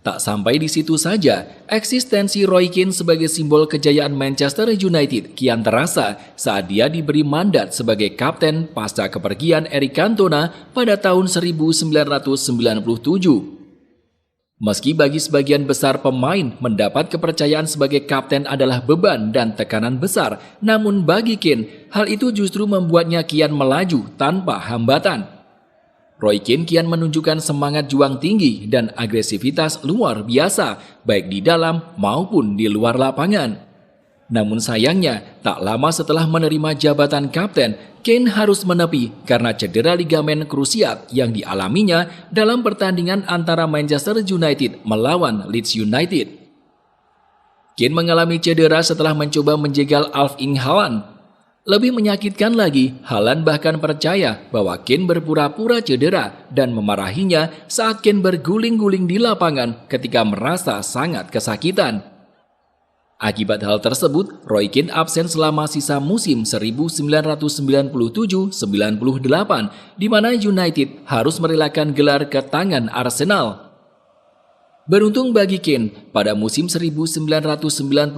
Tak sampai di situ saja, eksistensi Roy Keane sebagai simbol kejayaan Manchester United kian terasa saat dia diberi mandat sebagai kapten pasca kepergian Eric Cantona pada tahun 1997. Meski bagi sebagian besar pemain mendapat kepercayaan sebagai kapten adalah beban dan tekanan besar, namun bagi Keane, hal itu justru membuatnya kian melaju tanpa hambatan. Roy Keane kian menunjukkan semangat juang tinggi dan agresivitas luar biasa, baik di dalam maupun di luar lapangan. Namun sayangnya, tak lama setelah menerima jabatan kapten, Keane harus menepi karena cedera ligamen krusiat yang dialaminya dalam pertandingan antara Manchester United melawan Leeds United. Keane mengalami cedera setelah mencoba menjegal Erling Haaland. Lebih menyakitkan lagi, Haaland bahkan percaya bahwa Keane berpura-pura cedera dan memarahinya saat Keane berguling-guling di lapangan ketika merasa sangat kesakitan. Akibat hal tersebut, Roy Keane absen selama sisa musim 1997-98, di mana United harus merelakan gelar ke tangan Arsenal. Beruntung bagi Keane, pada musim 1998-99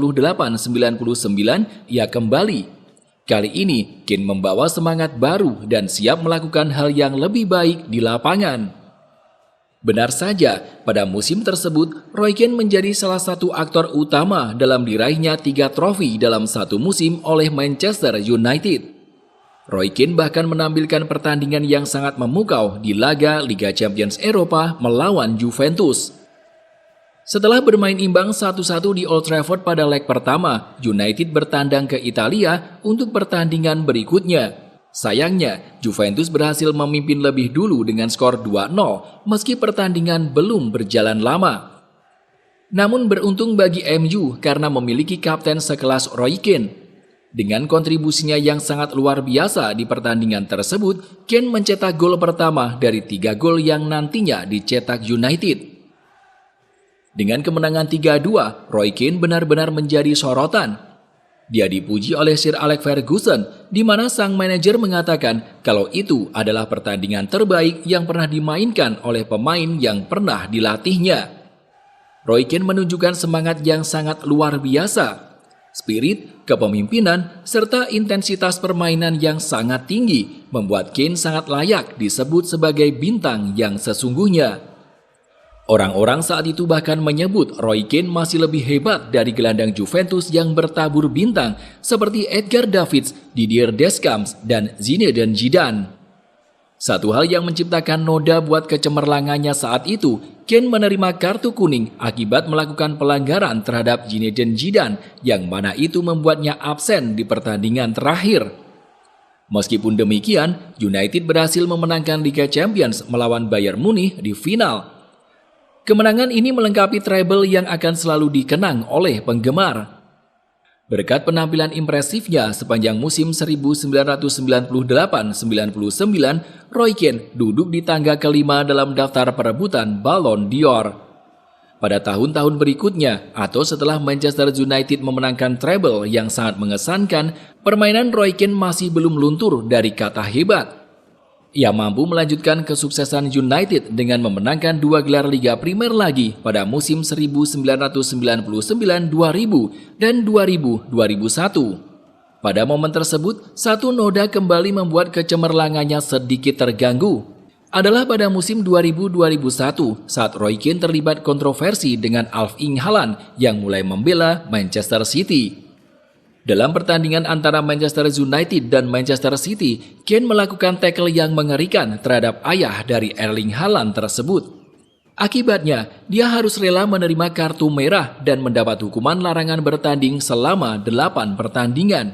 ia kembali. Kali ini, Keane membawa semangat baru dan siap melakukan hal yang lebih baik di lapangan. Benar saja, pada musim tersebut, Roy Keane menjadi salah satu aktor utama dalam diraihnya 3 trofi dalam satu musim oleh Manchester United. Roy Keane bahkan menampilkan pertandingan yang sangat memukau di laga Liga Champions Eropa melawan Juventus. Setelah bermain imbang 1-1 di Old Trafford pada leg pertama, United bertandang ke Italia untuk pertandingan berikutnya. Sayangnya, Juventus berhasil memimpin lebih dulu dengan skor 2-0 meski pertandingan belum berjalan lama. Namun beruntung bagi MU karena memiliki kapten sekelas Roy Keane. Dengan kontribusinya yang sangat luar biasa di pertandingan tersebut, Keane mencetak gol pertama dari 3 gol yang nantinya dicetak United. Dengan kemenangan 3-2, Roy Keane benar-benar menjadi sorotan. Dia dipuji oleh Sir Alex Ferguson, di mana sang manajer mengatakan kalau itu adalah pertandingan terbaik yang pernah dimainkan oleh pemain yang pernah dilatihnya. Roy Keane menunjukkan semangat yang sangat luar biasa. Spirit, kepemimpinan, serta intensitas permainan yang sangat tinggi membuat Keane sangat layak disebut sebagai bintang yang sesungguhnya. Orang-orang saat itu bahkan menyebut Roy Keane masih lebih hebat dari gelandang Juventus yang bertabur bintang seperti Edgar Davids, Didier Deschamps, dan Zinedine Zidane. Satu hal yang menciptakan noda buat kecemerlangannya saat itu, Keane menerima kartu kuning akibat melakukan pelanggaran terhadap Zinedine Zidane yang mana itu membuatnya absen di pertandingan terakhir. Meskipun demikian, United berhasil memenangkan Liga Champions melawan Bayern Munich di final. Kemenangan ini melengkapi treble yang akan selalu dikenang oleh penggemar. Berkat penampilan impresifnya sepanjang musim 1998-99, Roy Keane duduk di tangga kelima dalam daftar perebutan Ballon d'Or. Pada tahun-tahun berikutnya, atau setelah Manchester United memenangkan treble yang sangat mengesankan, permainan Roy Keane masih belum luntur dari kata hebat. Ia mampu melanjutkan kesuksesan United dengan memenangkan 2 gelar Liga Primer lagi pada musim 1999-2000 dan 2000-2001. Pada momen tersebut, satu noda kembali membuat kecemerlangannya sedikit terganggu. Adalah pada musim 2000-2001 saat Roy Keane terlibat kontroversi dengan Erling Haaland yang mulai membela Manchester City. Dalam pertandingan antara Manchester United dan Manchester City, Keane melakukan tackle yang mengerikan terhadap ayah dari Erling Haaland tersebut. Akibatnya, dia harus rela menerima kartu merah dan mendapat hukuman larangan bertanding selama 8 pertandingan.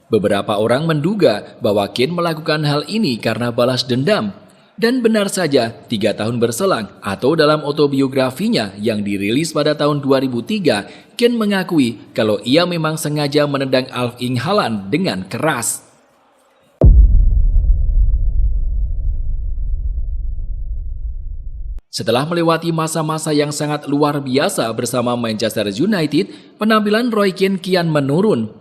Beberapa orang menduga bahwa Keane melakukan hal ini karena balas dendam. Dan benar saja, 3 tahun berselang atau dalam autobiografinya yang dirilis pada tahun 2003, Keane mengakui kalau ia memang sengaja menendang Erling Haaland dengan keras. Setelah melewati masa-masa yang sangat luar biasa bersama Manchester United, penampilan Roy Keane kian menurun.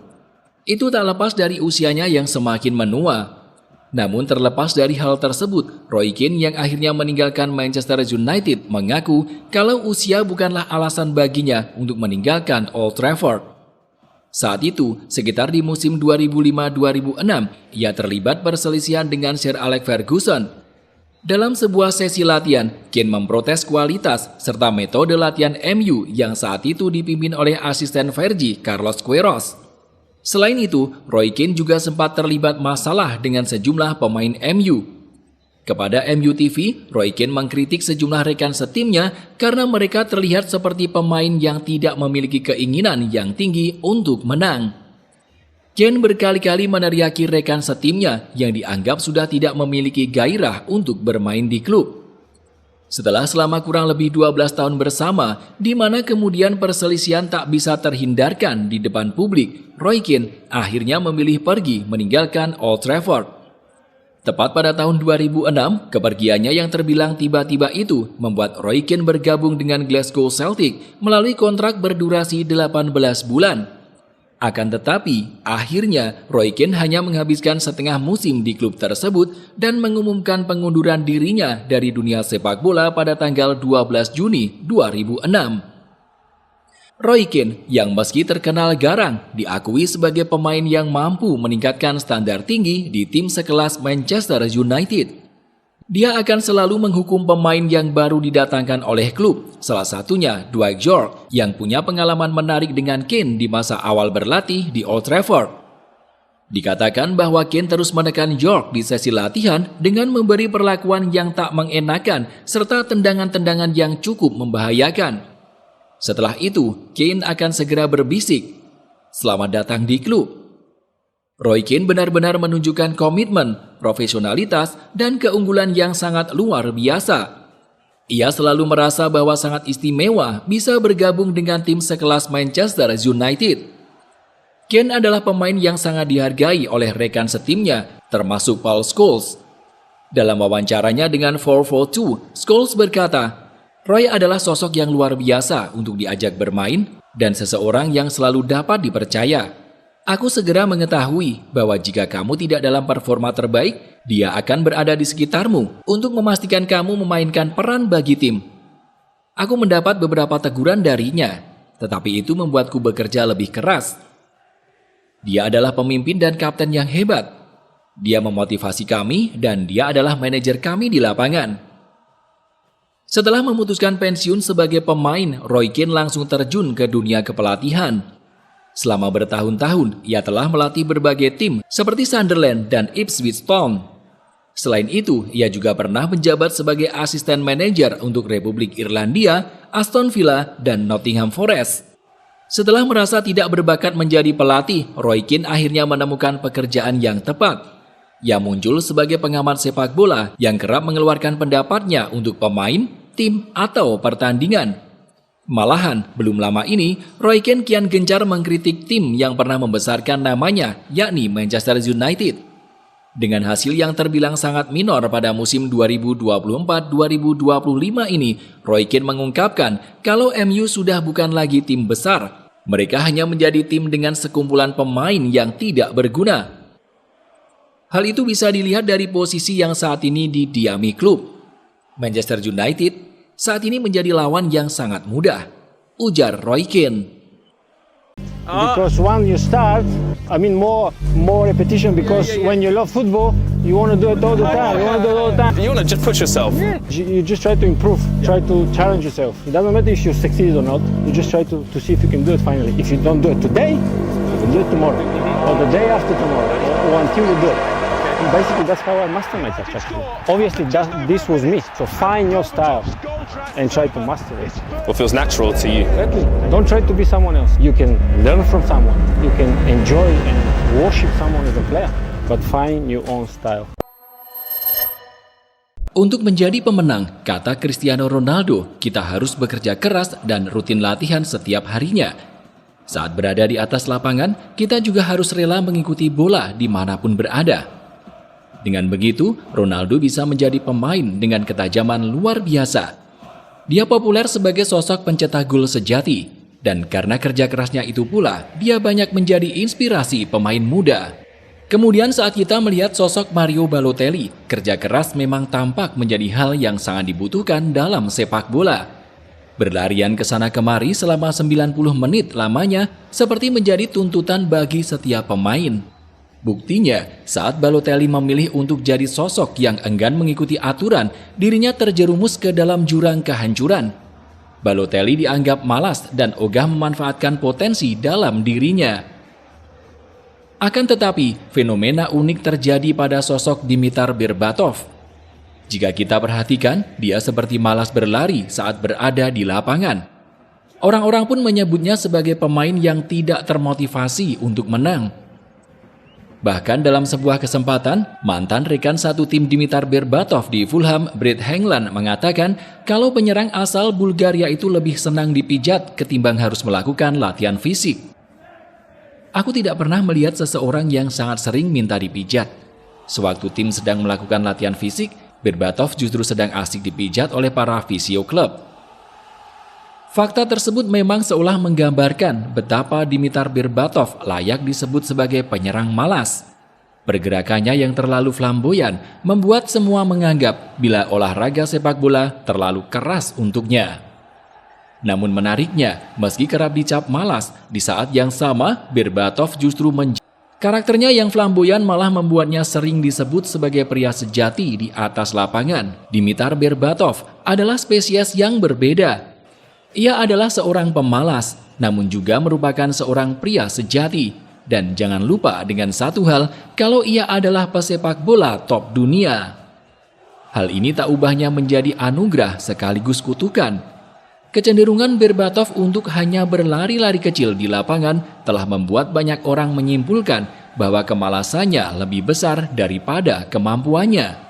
Itu tak lepas dari usianya yang semakin menua. Namun terlepas dari hal tersebut, Roy Keane yang akhirnya meninggalkan Manchester United mengaku kalau usia bukanlah alasan baginya untuk meninggalkan Old Trafford. Saat itu, sekitar di musim 2005-2006, ia terlibat perselisihan dengan Sir Alex Ferguson. Dalam sebuah sesi latihan, Keane memprotes kualitas serta metode latihan MU yang saat itu dipimpin oleh asisten Fergie, Carlos Queiroz. Selain itu, Roy Keane juga sempat terlibat masalah dengan sejumlah pemain MU. Kepada MU TV, Roy Keane mengkritik sejumlah rekan setimnya karena mereka terlihat seperti pemain yang tidak memiliki keinginan yang tinggi untuk menang. Keane berkali-kali meneriaki rekan setimnya yang dianggap sudah tidak memiliki gairah untuk bermain di klub. Setelah selama kurang lebih 12 tahun bersama, di mana kemudian perselisihan tak bisa terhindarkan di depan publik, Roy Keane akhirnya memilih pergi meninggalkan Old Trafford. Tepat pada tahun 2006, kepergiannya yang terbilang tiba-tiba itu membuat Roy Keane bergabung dengan Glasgow Celtic melalui kontrak berdurasi 18 bulan. Akan tetapi, akhirnya Roy Keane hanya menghabiskan setengah musim di klub tersebut dan mengumumkan pengunduran dirinya dari dunia sepak bola pada tanggal 12 Juni 2006. Roy Keane yang meski terkenal garang diakui sebagai pemain yang mampu meningkatkan standar tinggi di tim sekelas Manchester United. Dia akan selalu menghukum pemain yang baru didatangkan oleh klub, salah satunya Dwight Yorke yang punya pengalaman menarik dengan Keane di masa awal berlatih di Old Trafford. Dikatakan bahwa Keane terus menekan Yorke di sesi latihan dengan memberi perlakuan yang tak mengenakan serta tendangan-tendangan yang cukup membahayakan. Setelah itu, Keane akan segera berbisik, "Selamat datang di klub." Roy Keane benar-benar menunjukkan komitmen, profesionalitas, dan keunggulan yang sangat luar biasa. Ia selalu merasa bahwa sangat istimewa bisa bergabung dengan tim sekelas Manchester United. Keane adalah pemain yang sangat dihargai oleh rekan setimnya, termasuk Paul Scholes. Dalam wawancaranya dengan 442, Scholes berkata, "Roy adalah sosok yang luar biasa untuk diajak bermain dan seseorang yang selalu dapat dipercaya. Aku segera mengetahui bahwa jika kamu tidak dalam performa terbaik, dia akan berada di sekitarmu untuk memastikan kamu memainkan peran bagi tim." Aku mendapat beberapa teguran darinya, tetapi itu membuatku bekerja lebih keras. Dia adalah pemimpin dan kapten yang hebat. Dia memotivasi kami dan dia adalah manajer kami di lapangan. Setelah memutuskan pensiun sebagai pemain, Roy Keane langsung terjun ke dunia kepelatihan. Selama bertahun-tahun, ia telah melatih berbagai tim seperti Sunderland dan Ipswich Town. Selain itu, ia juga pernah menjabat sebagai asisten manajer untuk Republik Irlandia, Aston Villa, dan Nottingham Forest. Setelah merasa tidak berbakat menjadi pelatih, Roy Keane akhirnya menemukan pekerjaan yang tepat. Ia muncul sebagai pengamat sepak bola yang kerap mengeluarkan pendapatnya untuk pemain, tim, atau pertandingan. Malahan, belum lama ini, Roy Keane kian gencar mengkritik tim yang pernah membesarkan namanya, yakni Manchester United. Dengan hasil yang terbilang sangat minor pada musim 2024-2025 ini, Roy Keane mengungkapkan kalau MU sudah bukan lagi tim besar. Mereka hanya menjadi tim dengan sekumpulan pemain yang tidak berguna. Hal itu bisa dilihat dari posisi yang saat ini didiami klub. Manchester United saat ini menjadi lawan yang sangat mudah, ujar Roy Keane. Because when you start, I mean more repetition. Because when you love football, you want to do it all the time. You want to just push yourself. Yeah. You just try to improve, try to challenge yourself. It doesn't matter if you succeed or not. You just try to see if you can do it finally. If you don't do it today, you can do it tomorrow, or the day after tomorrow, or until you do it. Basically, that's how I master my touch. Obviously, this was me. So find your style and try to master it. What feels natural to you? Exactly. Don't try to be someone else. You can learn from someone. You can enjoy and worship someone as a player. But find your own style. Untuk menjadi pemenang, kata Cristiano Ronaldo, kita harus bekerja keras dan rutin latihan setiap harinya. Saat berada di atas lapangan, kita juga harus rela mengikuti bola dimanapun berada. Dengan begitu, Ronaldo bisa menjadi pemain dengan ketajaman luar biasa. Dia populer sebagai sosok pencetak gol sejati, dan karena kerja kerasnya itu pula, dia banyak menjadi inspirasi pemain muda. Kemudian saat kita melihat sosok Mario Balotelli, kerja keras memang tampak menjadi hal yang sangat dibutuhkan dalam sepak bola. Berlarian ke sana kemari selama 90 menit lamanya seperti menjadi tuntutan bagi setiap pemain. Buktinya, saat Balotelli memilih untuk jadi sosok yang enggan mengikuti aturan, dirinya terjerumus ke dalam jurang kehancuran. Balotelli dianggap malas dan ogah memanfaatkan potensi dalam dirinya. Akan tetapi, fenomena unik terjadi pada sosok Dimitar Berbatov. Jika kita perhatikan, dia seperti malas berlari saat berada di lapangan. Orang-orang pun menyebutnya sebagai pemain yang tidak termotivasi untuk menang. Bahkan dalam sebuah kesempatan, mantan rekan satu tim Dimitar Berbatov di Fulham, Brett Hengland, mengatakan kalau penyerang asal Bulgaria itu lebih senang dipijat ketimbang harus melakukan latihan fisik. Aku tidak pernah melihat seseorang yang sangat sering minta dipijat. Sewaktu tim sedang melakukan latihan fisik, Berbatov justru sedang asik dipijat oleh para fisio klub. Fakta tersebut memang seolah menggambarkan betapa Dimitar Berbatov layak disebut sebagai penyerang malas. Pergerakannya yang terlalu flamboyan membuat semua menganggap bila olahraga sepak bola terlalu keras untuknya. Namun menariknya, meski kerap dicap malas, di saat yang sama Berbatov justru karakternya yang flamboyan malah membuatnya sering disebut sebagai pria sejati di atas lapangan. Dimitar Berbatov adalah spesies yang berbeda. Ia adalah seorang pemalas, namun juga merupakan seorang pria sejati. Dan jangan lupa dengan satu hal, kalau ia adalah pesepak bola top dunia. Hal ini tak ubahnya menjadi anugerah sekaligus kutukan. Kecenderungan Berbatov untuk hanya berlari-lari kecil di lapangan telah membuat banyak orang menyimpulkan bahwa kemalasannya lebih besar daripada kemampuannya.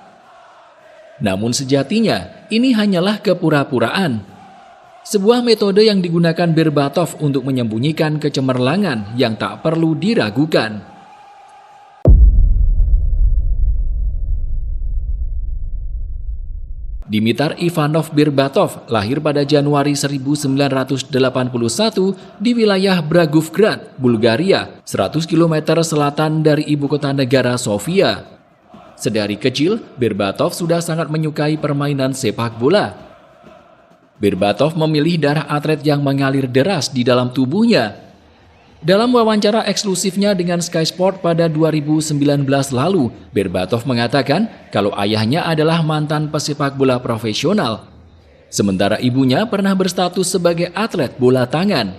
Namun sejatinya, ini hanyalah kepura-puraan. Sebuah metode yang digunakan Berbatov untuk menyembunyikan kecemerlangan yang tak perlu diragukan. Dimitar Ivanov Berbatov lahir pada Januari 1981 di wilayah Dragufgrad, Bulgaria, 100 km selatan dari ibu kota negara Sofia. Sedari kecil, Berbatov sudah sangat menyukai permainan sepak bola. Berbatov memilih darah atlet yang mengalir deras di dalam tubuhnya. Dalam wawancara eksklusifnya dengan Sky Sport pada 2019 lalu, Berbatov mengatakan kalau ayahnya adalah mantan pesepak bola profesional. Sementara ibunya pernah berstatus sebagai atlet bola tangan.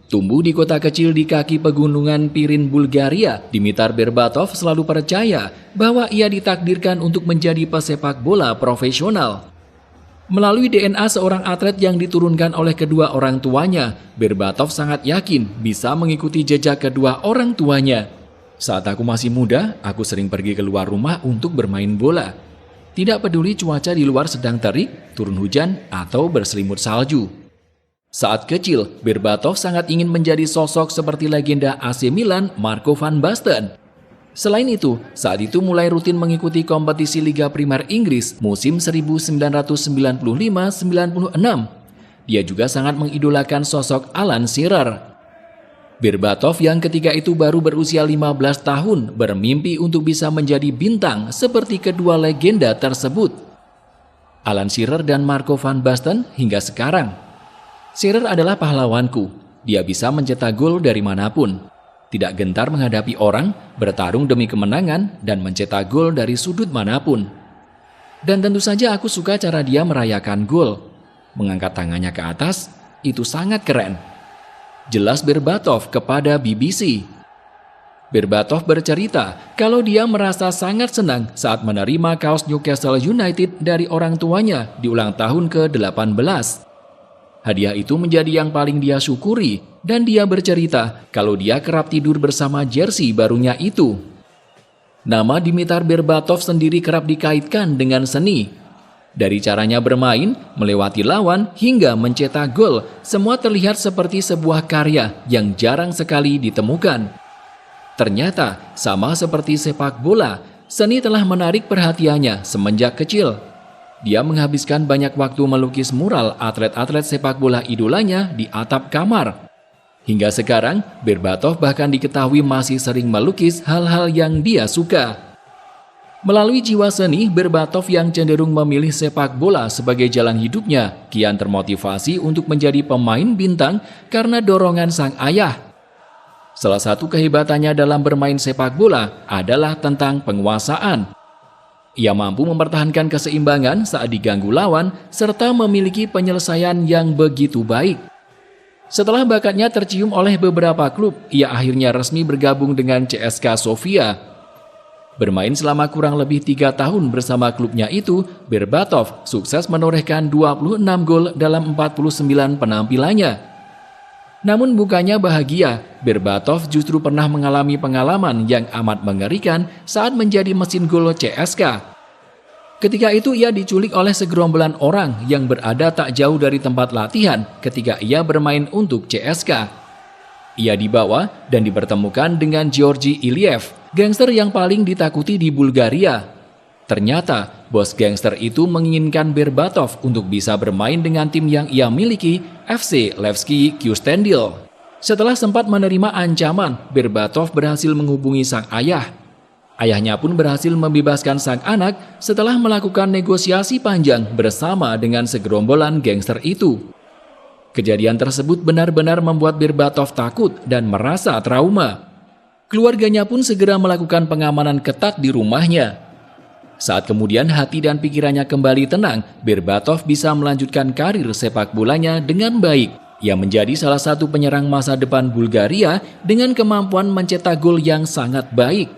Tumbuh di kota kecil di kaki pegunungan Pirin, Bulgaria, Dimitar Berbatov selalu percaya bahwa ia ditakdirkan untuk menjadi pesepak bola profesional. Melalui DNA seorang atlet yang diturunkan oleh kedua orang tuanya, Berbatov sangat yakin bisa mengikuti jejak kedua orang tuanya. Saat aku masih muda, aku sering pergi keluar rumah untuk bermain bola. Tidak peduli cuaca di luar sedang terik, turun hujan, atau berselimut salju. Saat kecil, Berbatov sangat ingin menjadi sosok seperti legenda AC Milan Marco van Basten. Selain itu, saat itu mulai rutin mengikuti kompetisi Liga Primer Inggris musim 1995-96. Dia juga sangat mengidolakan sosok Alan Shearer. Berbatov yang ketika itu baru berusia 15 tahun bermimpi untuk bisa menjadi bintang seperti kedua legenda tersebut, Alan Shearer dan Marco van Basten hingga sekarang. Shearer adalah pahlawanku. Dia bisa mencetak gol dari manapun. Tidak gentar menghadapi orang, bertarung demi kemenangan, dan mencetak gol dari sudut manapun. Dan tentu saja aku suka cara dia merayakan gol. Mengangkat tangannya ke atas, itu sangat keren. Jelas Berbatov kepada BBC. Berbatov bercerita kalau dia merasa sangat senang saat menerima kaos Newcastle United dari orang tuanya di ulang tahun ke-18. Hadiah itu menjadi yang paling dia syukuri, dan dia bercerita kalau dia kerap tidur bersama jersey barunya itu. Nama Dimitar Berbatov sendiri kerap dikaitkan dengan seni. Dari caranya bermain, melewati lawan, hingga mencetak gol, semua terlihat seperti sebuah karya yang jarang sekali ditemukan. Ternyata, sama seperti sepak bola, seni telah menarik perhatiannya semenjak kecil. Dia menghabiskan banyak waktu melukis mural atlet-atlet sepak bola idolanya di atap kamar. Hingga sekarang, Berbatov bahkan diketahui masih sering melukis hal-hal yang dia suka. Melalui jiwa seni, Berbatov yang cenderung memilih sepak bola sebagai jalan hidupnya, kian termotivasi untuk menjadi pemain bintang karena dorongan sang ayah. Salah satu kehebatannya dalam bermain sepak bola adalah tentang penguasaan. Ia mampu mempertahankan keseimbangan saat diganggu lawan, serta memiliki penyelesaian yang begitu baik. Setelah bakatnya tercium oleh beberapa klub, ia akhirnya resmi bergabung dengan CSKA Sofia. Bermain selama kurang lebih 3 tahun bersama klubnya itu, Berbatov sukses menorehkan 26 gol dalam 49 penampilannya. Namun bukannya bahagia, Berbatov justru pernah mengalami pengalaman yang amat mengerikan saat menjadi mesin gol CSKA. Ketika itu ia diculik oleh segerombolan orang yang berada tak jauh dari tempat latihan ketika ia bermain untuk CSKA. Ia dibawa dan dipertemukan dengan Georgi Iliev, gangster yang paling ditakuti di Bulgaria. Ternyata, bos gangster itu menginginkan Berbatov untuk bisa bermain dengan tim yang ia miliki, FC Levski Kyustendil. Setelah sempat menerima ancaman, Berbatov berhasil menghubungi sang ayah. Ayahnya pun berhasil membebaskan sang anak setelah melakukan negosiasi panjang bersama dengan segerombolan gangster itu. Kejadian tersebut benar-benar membuat Berbatov takut dan merasa trauma. Keluarganya pun segera melakukan pengamanan ketat di rumahnya. Saat kemudian hati dan pikirannya kembali tenang, Berbatov bisa melanjutkan karir sepak bolanya dengan baik. Ia menjadi salah satu penyerang masa depan Bulgaria dengan kemampuan mencetak gol yang sangat baik.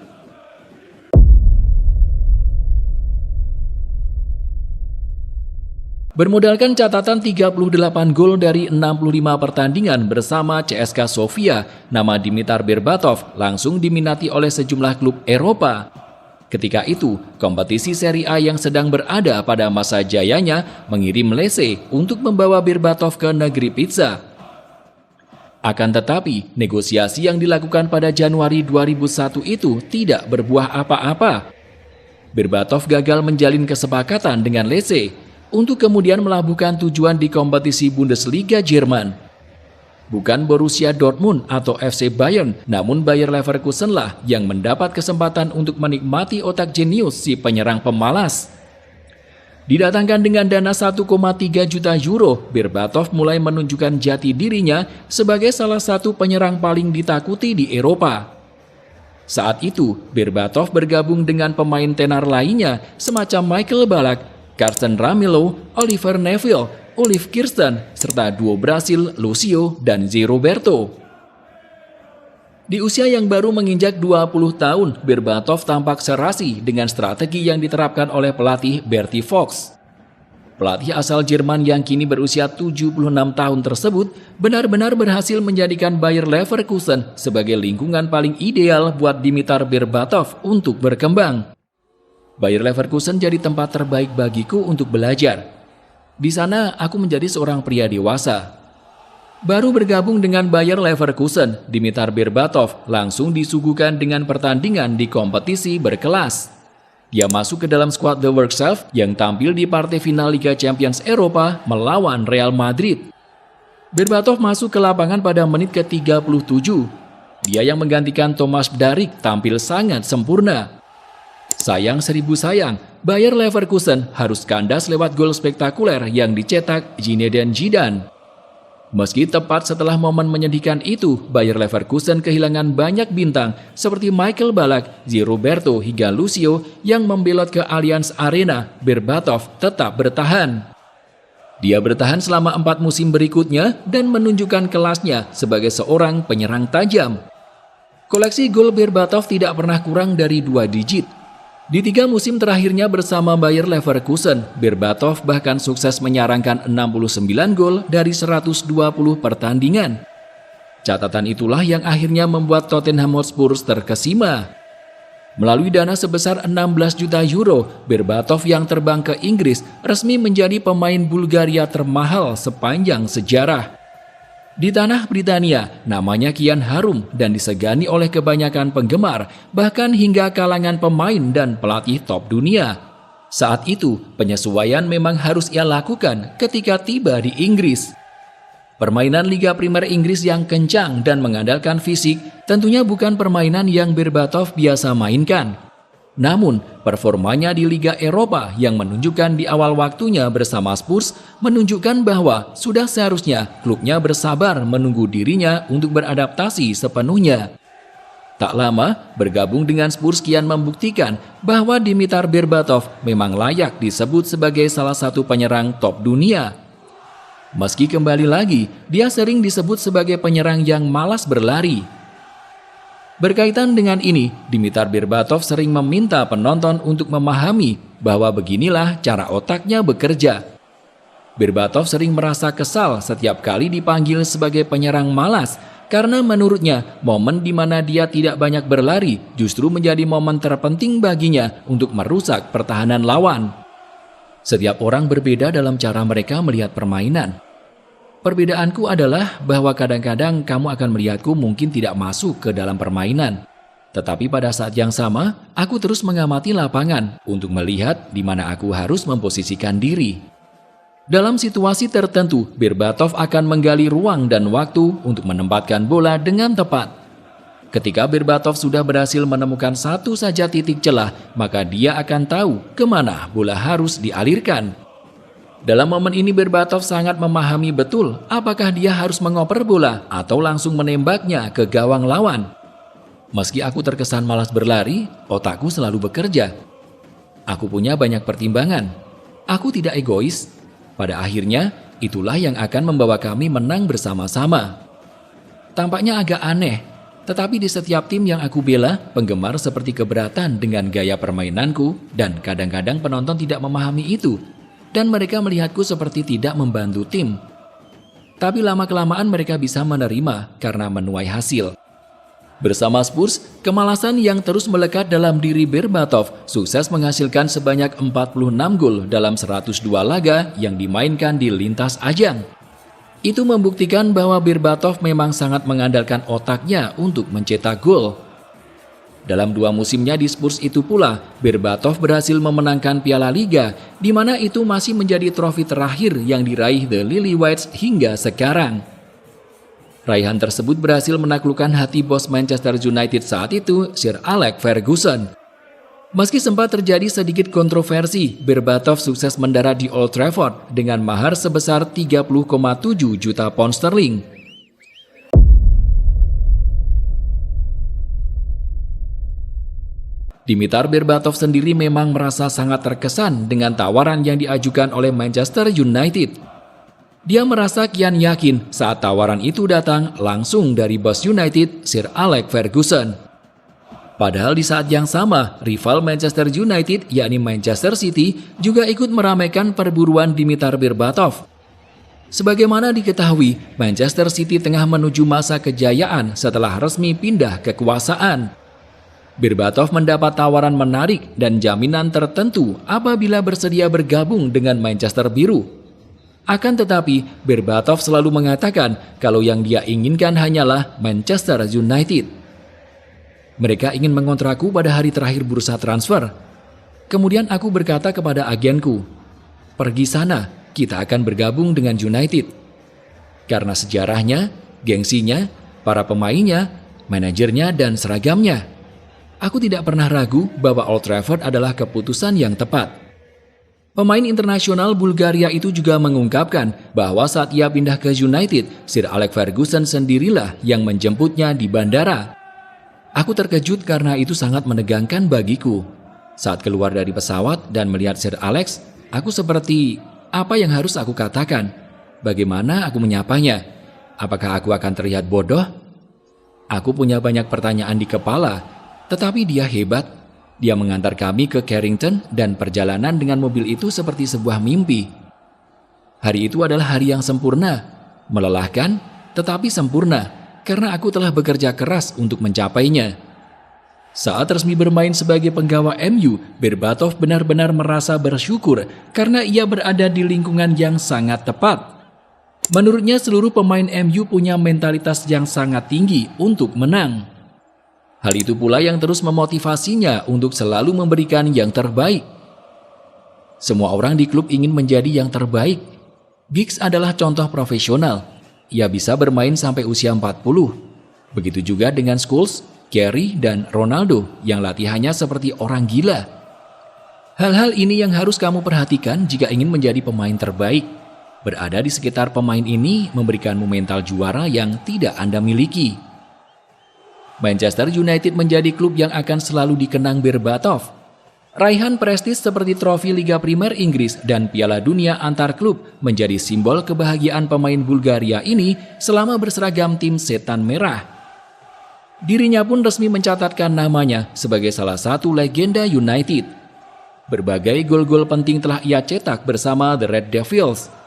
Bermodalkan catatan 38 gol dari 65 pertandingan bersama CSKA Sofia, nama Dimitar Berbatov langsung diminati oleh sejumlah klub Eropa. Ketika itu, kompetisi Serie A yang sedang berada pada masa jayanya mengirim Lecce untuk membawa Berbatov ke negeri pizza. Akan tetapi, negosiasi yang dilakukan pada Januari 2001 itu tidak berbuah apa-apa. Berbatov gagal menjalin kesepakatan dengan Lecce untuk kemudian melabuhkan tujuan di kompetisi Bundesliga Jerman. Bukan Borussia Dortmund atau FC Bayern, namun Bayer Leverkusen lah yang mendapat kesempatan untuk menikmati otak jenius si penyerang pemalas. Didatangkan dengan dana 1,3 juta euro, Berbatov mulai menunjukkan jati dirinya sebagai salah satu penyerang paling ditakuti di Eropa. Saat itu, Berbatov bergabung dengan pemain tenar lainnya semacam Michael Ballack, Carsten Ramelow, Oliver Neville, Ulf Kirsten, serta duo Brasil Lucio dan Zé Roberto. Di usia yang baru menginjak 20 tahun, Berbatov tampak serasi dengan strategi yang diterapkan oleh pelatih Berti Vogts. Pelatih asal Jerman yang kini berusia 76 tahun tersebut benar-benar berhasil menjadikan Bayer Leverkusen sebagai lingkungan paling ideal buat Dimitar Berbatov untuk berkembang. Bayer Leverkusen jadi tempat terbaik bagiku untuk belajar. Di sana aku menjadi seorang pria dewasa. Baru bergabung dengan Bayer Leverkusen, Dimitar Berbatov langsung disuguhkan dengan pertandingan di kompetisi berkelas. Dia masuk ke dalam skuad The Workself yang tampil di partai final Liga Champions Eropa melawan Real Madrid. Berbatov masuk ke lapangan pada menit ke-37. Dia yang menggantikan Tomáš Bdárik tampil sangat sempurna. Sayang seribu sayang, Bayer Leverkusen harus kandas lewat gol spektakuler yang dicetak Zinedine Zidane. Meski tepat setelah momen menyedihkan itu, Bayer Leverkusen kehilangan banyak bintang seperti Michael Ballack, Zé Roberto hingga Lucio yang membelot ke Allianz Arena. Berbatov tetap bertahan. Dia bertahan selama 4 musim berikutnya dan menunjukkan kelasnya sebagai seorang penyerang tajam. Koleksi gol Berbatov tidak pernah kurang dari 2 digit. Di 3 musim terakhirnya bersama Bayer Leverkusen, Berbatov bahkan sukses menyarangkan 69 gol dari 120 pertandingan. Catatan itulah yang akhirnya membuat Tottenham Hotspur terkesima. Melalui dana sebesar 16 juta euro, Berbatov yang terbang ke Inggris resmi menjadi pemain Bulgaria termahal sepanjang sejarah. Di tanah Britania, namanya kian harum dan disegani oleh kebanyakan penggemar, bahkan hingga kalangan pemain dan pelatih top dunia. Saat itu, penyesuaian memang harus ia lakukan ketika tiba di Inggris. Permainan Liga Primer Inggris yang kencang dan mengandalkan fisik tentunya bukan permainan yang Berbatov biasa mainkan. Namun, performanya di Liga Eropa yang menunjukkan di awal waktunya bersama Spurs menunjukkan bahwa sudah seharusnya klubnya bersabar menunggu dirinya untuk beradaptasi sepenuhnya. Tak lama, bergabung dengan Spurs kian membuktikan bahwa Dimitar Berbatov memang layak disebut sebagai salah satu penyerang top dunia. Meski kembali lagi, dia sering disebut sebagai penyerang yang malas berlari. Berkaitan dengan ini, Dimitar Berbatov sering meminta penonton untuk memahami bahwa beginilah cara otaknya bekerja. Berbatov sering merasa kesal setiap kali dipanggil sebagai penyerang malas karena menurutnya momen di mana dia tidak banyak berlari justru menjadi momen terpenting baginya untuk merusak pertahanan lawan. Setiap orang berbeda dalam cara mereka melihat permainan. Perbedaanku adalah bahwa kadang-kadang kamu akan melihatku mungkin tidak masuk ke dalam permainan. Tetapi pada saat yang sama, aku terus mengamati lapangan untuk melihat di mana aku harus memposisikan diri. Dalam situasi tertentu, Berbatov akan menggali ruang dan waktu untuk menempatkan bola dengan tepat. Ketika Berbatov sudah berhasil menemukan satu saja titik celah, maka dia akan tahu kemana bola harus dialirkan. Dalam momen ini Berbatov sangat memahami betul apakah dia harus mengoper bola atau langsung menembaknya ke gawang lawan. Meski aku terkesan malas berlari, otakku selalu bekerja. Aku punya banyak pertimbangan. Aku tidak egois. Pada akhirnya, itulah yang akan membawa kami menang bersama-sama. Tampaknya agak aneh, tetapi di setiap tim yang aku bela, penggemar seperti keberatan dengan gaya permainanku dan kadang-kadang penonton tidak memahami itu. Dan mereka melihatku seperti tidak membantu tim. Tapi lama-kelamaan mereka bisa menerima karena menuai hasil. Bersama Spurs, kemalasan yang terus melekat dalam diri Berbatov sukses menghasilkan sebanyak 46 gol dalam 102 laga yang dimainkan di lintas ajang. Itu membuktikan bahwa Berbatov memang sangat mengandalkan otaknya untuk mencetak gol. Dalam 2 musimnya di Spurs itu pula, Berbatov berhasil memenangkan Piala Liga, di mana itu masih menjadi trofi terakhir yang diraih The Lily-Whites hingga sekarang. Raihan tersebut berhasil menaklukkan hati bos Manchester United saat itu, Sir Alex Ferguson. Meski sempat terjadi sedikit kontroversi, Berbatov sukses mendarat di Old Trafford dengan mahar sebesar 30,7 juta pound sterling. Dimitar Berbatov sendiri memang merasa sangat terkesan dengan tawaran yang diajukan oleh Manchester United. Dia merasa kian yakin saat tawaran itu datang langsung dari bos United, Sir Alex Ferguson. Padahal di saat yang sama, rival Manchester United yakni Manchester City juga ikut meramaikan perburuan Dimitar Berbatov. Sebagaimana diketahui, Manchester City tengah menuju masa kejayaan setelah resmi pindah kekuasaan. Berbatov mendapat tawaran menarik dan jaminan tertentu apabila bersedia bergabung dengan Manchester Biru. Akan tetapi, Berbatov selalu mengatakan kalau yang dia inginkan hanyalah Manchester United. Mereka ingin mengontrakku pada hari terakhir bursa transfer. Kemudian aku berkata kepada agenku, "Pergi sana, kita akan bergabung dengan United." Karena sejarahnya, gengsinya, para pemainnya, manajernya, dan seragamnya. Aku tidak pernah ragu bahwa Old Trafford adalah keputusan yang tepat. Pemain internasional Bulgaria itu juga mengungkapkan bahwa saat ia pindah ke United, Sir Alex Ferguson sendirilah yang menjemputnya di bandara. Aku terkejut karena itu sangat menegangkan bagiku. Saat keluar dari pesawat dan melihat Sir Alex, aku seperti, apa yang harus aku katakan? Bagaimana aku menyapanya? Apakah aku akan terlihat bodoh? Aku punya banyak pertanyaan di kepala. Tetapi dia hebat. Dia mengantar kami ke Carrington dan perjalanan dengan mobil itu seperti sebuah mimpi. Hari itu adalah hari yang sempurna, melelahkan tetapi sempurna karena aku telah bekerja keras untuk mencapainya. Saat resmi bermain sebagai penggawa MU, Berbatov benar-benar merasa bersyukur karena ia berada di lingkungan yang sangat tepat. Menurutnya seluruh pemain MU punya mentalitas yang sangat tinggi untuk menang. Hal itu pula yang terus memotivasinya untuk selalu memberikan yang terbaik. Semua orang di klub ingin menjadi yang terbaik. Giggs adalah contoh profesional. Ia bisa bermain sampai usia 40. Begitu juga dengan Scholes, Kerry, dan Ronaldo yang latihannya seperti orang gila. Hal-hal ini yang harus kamu perhatikan jika ingin menjadi pemain terbaik. Berada di sekitar pemain ini memberikanmu mental juara yang tidak Anda miliki. Manchester United menjadi klub yang akan selalu dikenang Berbatov. Raihan prestis seperti trofi Liga Primer Inggris dan Piala Dunia antar klub menjadi simbol kebahagiaan pemain Bulgaria ini selama berseragam tim Setan Merah. Dirinya pun resmi mencatatkan namanya sebagai salah satu legenda United. Berbagai gol-gol penting telah ia cetak bersama The Red Devils.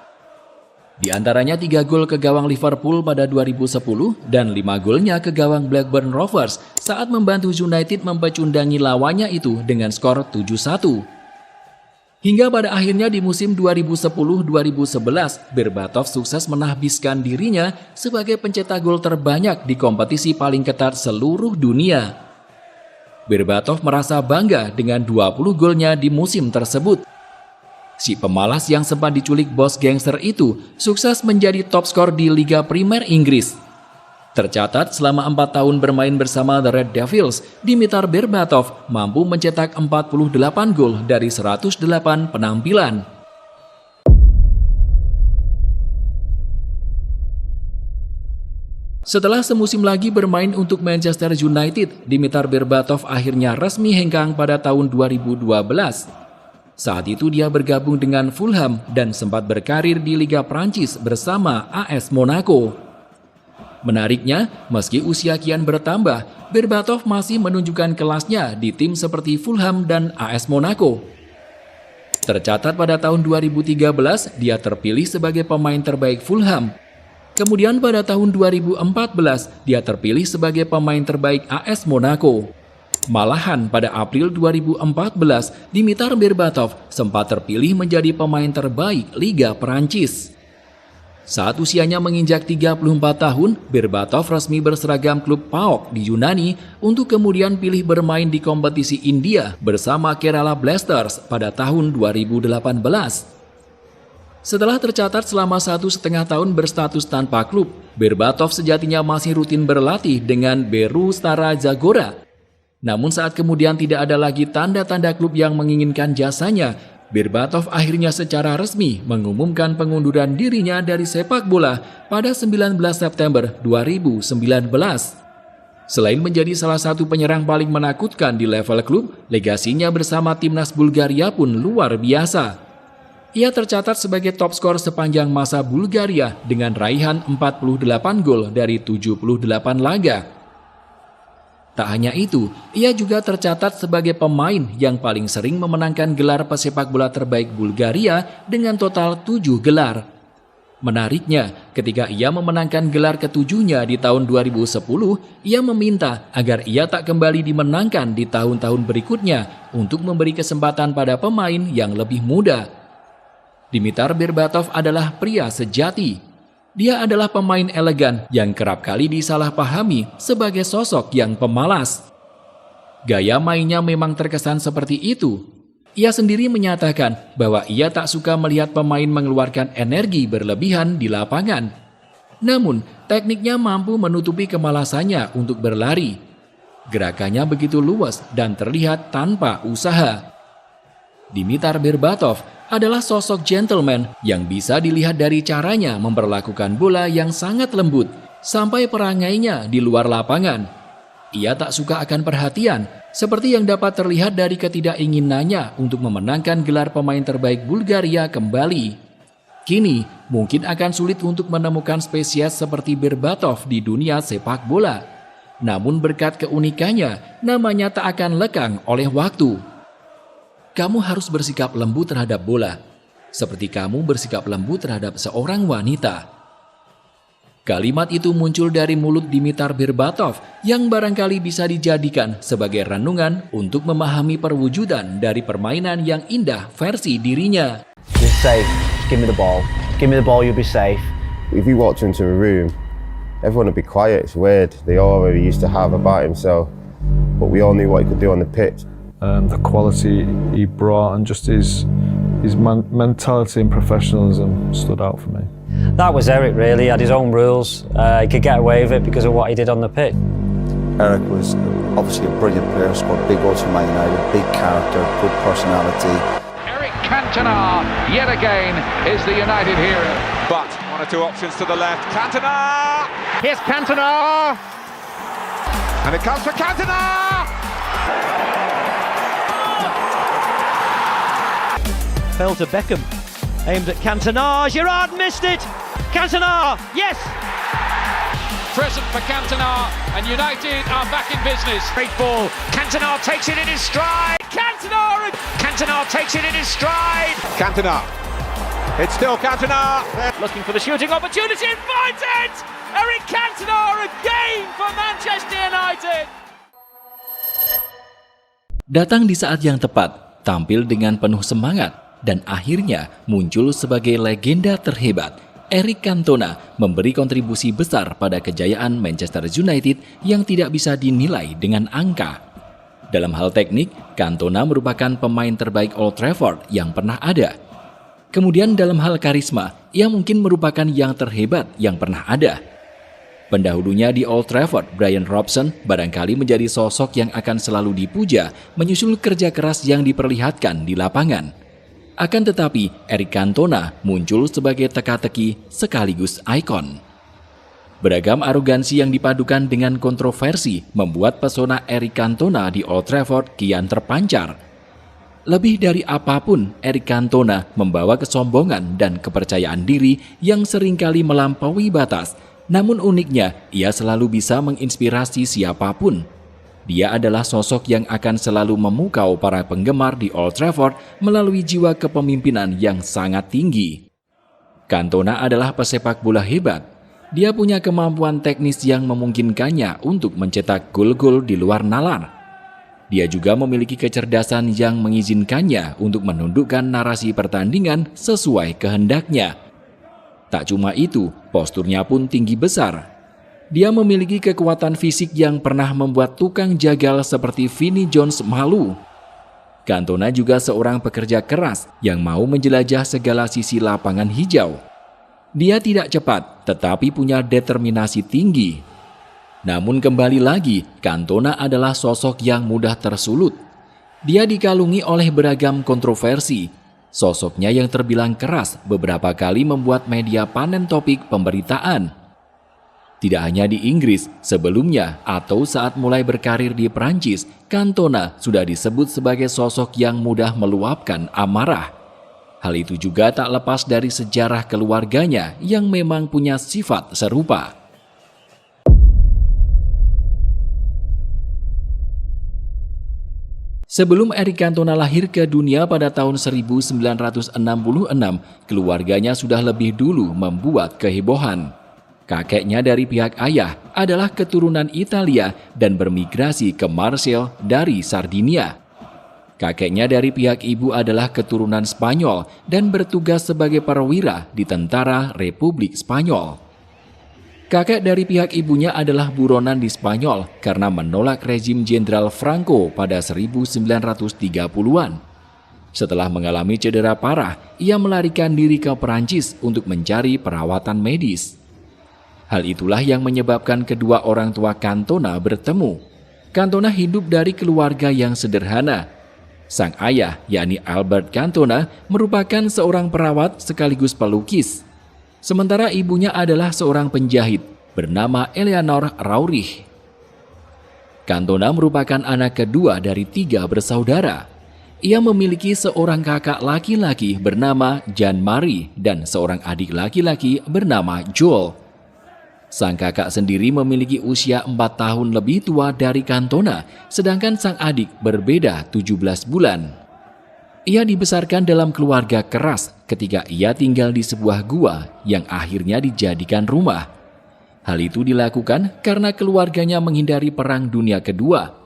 Di antaranya 3 gol ke gawang Liverpool pada 2010 dan 5 golnya ke gawang Blackburn Rovers saat membantu United mempecundangi lawannya itu dengan skor 7-1. Hingga pada akhirnya di musim 2010-2011, Berbatov sukses menahbiskan dirinya sebagai pencetak gol terbanyak di kompetisi paling ketat seluruh dunia. Berbatov merasa bangga dengan 20 golnya di musim tersebut. Si pemalas yang sempat diculik bos gangster itu sukses menjadi top skor di Liga Primer Inggris. Tercatat selama 4 tahun bermain bersama The Red Devils, Dimitar Berbatov mampu mencetak 48 gol dari 108 penampilan. Setelah semusim lagi bermain untuk Manchester United, Dimitar Berbatov akhirnya resmi hengkang pada tahun 2012. Saat itu dia bergabung dengan Fulham dan sempat berkarir di Liga Prancis bersama AS Monaco. Menariknya, meski usia kian bertambah, Berbatov masih menunjukkan kelasnya di tim seperti Fulham dan AS Monaco. Tercatat pada tahun 2013, dia terpilih sebagai pemain terbaik Fulham. Kemudian pada tahun 2014, dia terpilih sebagai pemain terbaik AS Monaco. Malahan pada April 2014, Dimitar Berbatov sempat terpilih menjadi pemain terbaik Liga Perancis. Saat usianya menginjak 34 tahun, Berbatov resmi berseragam klub PAOK di Yunani untuk kemudian pilih bermain di kompetisi India bersama Kerala Blasters pada tahun 2018. Setelah tercatat selama 1,5 tahun berstatus tanpa klub, Berbatov sejatinya masih rutin berlatih dengan Beru Stara Zagora. Namun saat kemudian tidak ada lagi tanda-tanda klub yang menginginkan jasanya, Berbatov akhirnya secara resmi mengumumkan pengunduran dirinya dari sepak bola pada 19 September 2019. Selain menjadi salah satu penyerang paling menakutkan di level klub, legasinya bersama timnas Bulgaria pun luar biasa. Ia tercatat sebagai top skor sepanjang masa Bulgaria dengan raihan 48 gol dari 78 laga. Tak hanya itu, ia juga tercatat sebagai pemain yang paling sering memenangkan gelar pesepak bola terbaik Bulgaria dengan total 7 gelar. Menariknya, ketika ia memenangkan gelar ketujuhnya di tahun 2010, ia meminta agar ia tak kembali dimenangkan di tahun-tahun berikutnya untuk memberi kesempatan pada pemain yang lebih muda. Dimitar Berbatov adalah pria sejati. Dia adalah pemain elegan yang kerap kali disalahpahami sebagai sosok yang pemalas. Gaya mainnya memang terkesan seperti itu. Ia sendiri menyatakan bahwa ia tak suka melihat pemain mengeluarkan energi berlebihan di lapangan. Namun, tekniknya mampu menutupi kemalasannya untuk berlari. Gerakannya begitu luas dan terlihat tanpa usaha. Dimitar Berbatov adalah sosok gentleman yang bisa dilihat dari caranya memperlakukan bola yang sangat lembut sampai perangainya di luar lapangan. Ia tak suka akan perhatian, seperti yang dapat terlihat dari ketidakinginannya untuk memenangkan gelar pemain terbaik Bulgaria kembali. Kini, mungkin akan sulit untuk menemukan spesies seperti Berbatov di dunia sepak bola. Namun berkat keunikannya, namanya tak akan lekang oleh waktu. Kamu harus bersikap lembut terhadap bola, seperti kamu bersikap lembut terhadap seorang wanita. Kalimat itu muncul dari mulut Dimitar Berbatov yang barangkali bisa dijadikan sebagai renungan untuk memahami perwujudan dari permainan yang indah versi dirinya. You're safe. Give me the ball. Give me the ball, you'll be safe. If you walked into a room, everyone would be quiet. It's weird. They all already used to have about himself, but we all knew what he could do on the pitch. The quality he brought and just his mentality and professionalism stood out for me. That was Eric, really. He had his own rules. He could get away with it because of what he did on the pitch. Eric was obviously a brilliant player, scored big goals for Man United, big character, good personality. Eric Cantona, yet again, is the United hero. But one or two options to the left. Cantona! Here's Cantona! And it comes for Cantona! Fell to Beckham, aimed at Cantona, Gerrard missed it, Cantona, yes! Present for Cantona, and United are back in business. Great ball, Cantona takes it in his stride, Cantona takes it in his stride! Cantona, it's still Cantona! Looking for the shooting opportunity and finds it! Eric Cantona again for Manchester United! Datang di saat yang tepat, tampil dengan penuh semangat, dan akhirnya muncul sebagai legenda terhebat. Eric Cantona memberi kontribusi besar pada kejayaan Manchester United yang tidak bisa dinilai dengan angka. Dalam hal teknik, Cantona merupakan pemain terbaik Old Trafford yang pernah ada. Kemudian dalam hal karisma, ia mungkin merupakan yang terhebat yang pernah ada. Pendahulunya di Old Trafford, Brian Robson, barangkali menjadi sosok yang akan selalu dipuja menyusul kerja keras yang diperlihatkan di lapangan. Akan tetapi, Eric Cantona muncul sebagai teka-teki sekaligus ikon. Beragam arogansi yang dipadukan dengan kontroversi membuat pesona Eric Cantona di Old Trafford kian terpancar. Lebih dari apapun, Eric Cantona membawa kesombongan dan kepercayaan diri yang seringkali melampaui batas. Namun uniknya, ia selalu bisa menginspirasi siapapun. Dia adalah sosok yang akan selalu memukau para penggemar di Old Trafford melalui jiwa kepemimpinan yang sangat tinggi. Cantona adalah pesepak bola hebat. Dia punya kemampuan teknis yang memungkinkannya untuk mencetak gol-gol di luar nalar. Dia juga memiliki kecerdasan yang mengizinkannya untuk menundukkan narasi pertandingan sesuai kehendaknya. Tak cuma itu, posturnya pun tinggi besar. Dia memiliki kekuatan fisik yang pernah membuat tukang jagal seperti Vinnie Jones malu. Cantona juga seorang pekerja keras yang mau menjelajah segala sisi lapangan hijau. Dia tidak cepat, tetapi punya determinasi tinggi. Namun kembali lagi, Cantona adalah sosok yang mudah tersulut. Dia dikalungi oleh beragam kontroversi. Sosoknya yang terbilang keras beberapa kali membuat media panen topik pemberitaan. Tidak hanya di Inggris, sebelumnya atau saat mulai berkarir di Prancis, Cantona sudah disebut sebagai sosok yang mudah meluapkan amarah. Hal itu juga tak lepas dari sejarah keluarganya yang memang punya sifat serupa. Sebelum Eric Cantona lahir ke dunia pada tahun 1966, keluarganya sudah lebih dulu membuat kehebohan. Kakeknya dari pihak ayah adalah keturunan Italia dan bermigrasi ke Marseille dari Sardinia. Kakeknya dari pihak ibu adalah keturunan Spanyol dan bertugas sebagai perwira di Tentara Republik Spanyol. Kakek dari pihak ibunya adalah buronan di Spanyol karena menolak rezim Jenderal Franco pada 1930-an. Setelah mengalami cedera parah, ia melarikan diri ke Perancis untuk mencari perawatan medis. Hal itulah yang menyebabkan kedua orang tua Cantona bertemu. Cantona hidup dari keluarga yang sederhana. Sang ayah, yakni Albert Cantona, merupakan seorang perawat sekaligus pelukis. Sementara ibunya adalah seorang penjahit bernama Eleanor Raurich. Cantona merupakan anak kedua dari 3 bersaudara. Ia memiliki seorang kakak laki-laki bernama Jean-Marie dan seorang adik laki-laki bernama Joel. Sang kakak sendiri memiliki usia 4 tahun lebih tua dari Cantona, sedangkan sang adik berbeda 17 bulan. Ia dibesarkan dalam keluarga keras ketika ia tinggal di sebuah gua yang akhirnya dijadikan rumah. Hal itu dilakukan karena keluarganya menghindari Perang Dunia Kedua.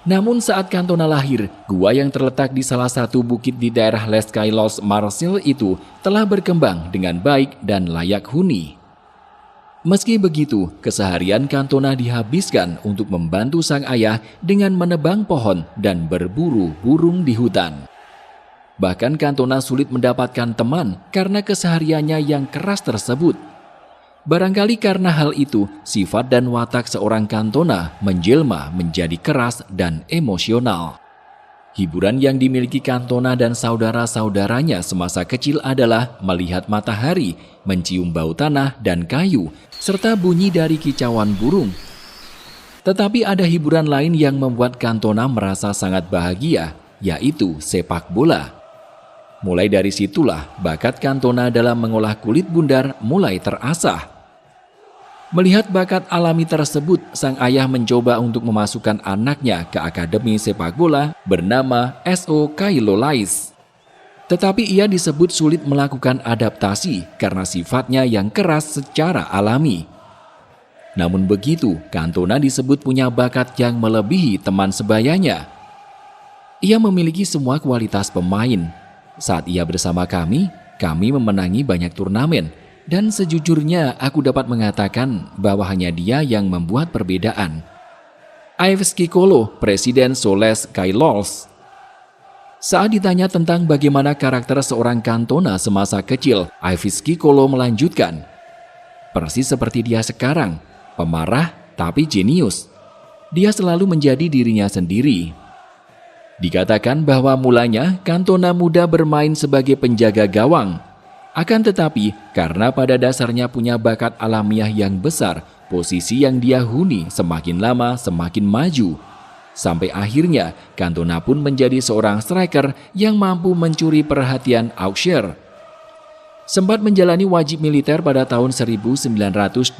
Namun saat Cantona lahir, gua yang terletak di salah satu bukit di daerah Les Caylos, Marseille itu telah berkembang dengan baik dan layak huni. Meski begitu, keseharian Cantona dihabiskan untuk membantu sang ayah dengan menebang pohon dan berburu burung di hutan. Bahkan Cantona sulit mendapatkan teman karena kesehariannya yang keras tersebut. Barangkali karena hal itu, sifat dan watak seorang Cantona menjelma menjadi keras dan emosional. Hiburan yang dimiliki Cantona dan saudara-saudaranya semasa kecil adalah melihat matahari, mencium bau tanah dan kayu, serta bunyi dari kicauan burung. Tetapi ada hiburan lain yang membuat Cantona merasa sangat bahagia, yaitu sepak bola. Mulai dari situlah bakat Cantona dalam mengolah kulit bundar mulai terasah. Melihat bakat alami tersebut, sang ayah mencoba untuk memasukkan anaknya ke akademi sepak bola bernama SO Kailolais. Tetapi ia disebut sulit melakukan adaptasi karena sifatnya yang keras secara alami. Namun begitu, Cantona disebut punya bakat yang melebihi teman sebayanya. Ia memiliki semua kualitas pemain. Saat ia bersama kami memenangi banyak turnamen, dan sejujurnya aku dapat mengatakan bahwa hanya dia yang membuat perbedaan. Yves Kikolo, Presiden Soles Caylos. Saat ditanya tentang bagaimana karakter seorang Cantona semasa kecil, Yves Kikolo melanjutkan, persis seperti dia sekarang, pemarah tapi jenius. Dia selalu menjadi dirinya sendiri. Dikatakan bahwa mulanya Cantona muda bermain sebagai penjaga gawang. Akan tetapi, karena pada dasarnya punya bakat alamiah yang besar, posisi yang dia huni semakin lama semakin maju. Sampai akhirnya, Cantona pun menjadi seorang striker yang mampu mencuri perhatian Auxerre. Sempat menjalani wajib militer pada tahun 1984,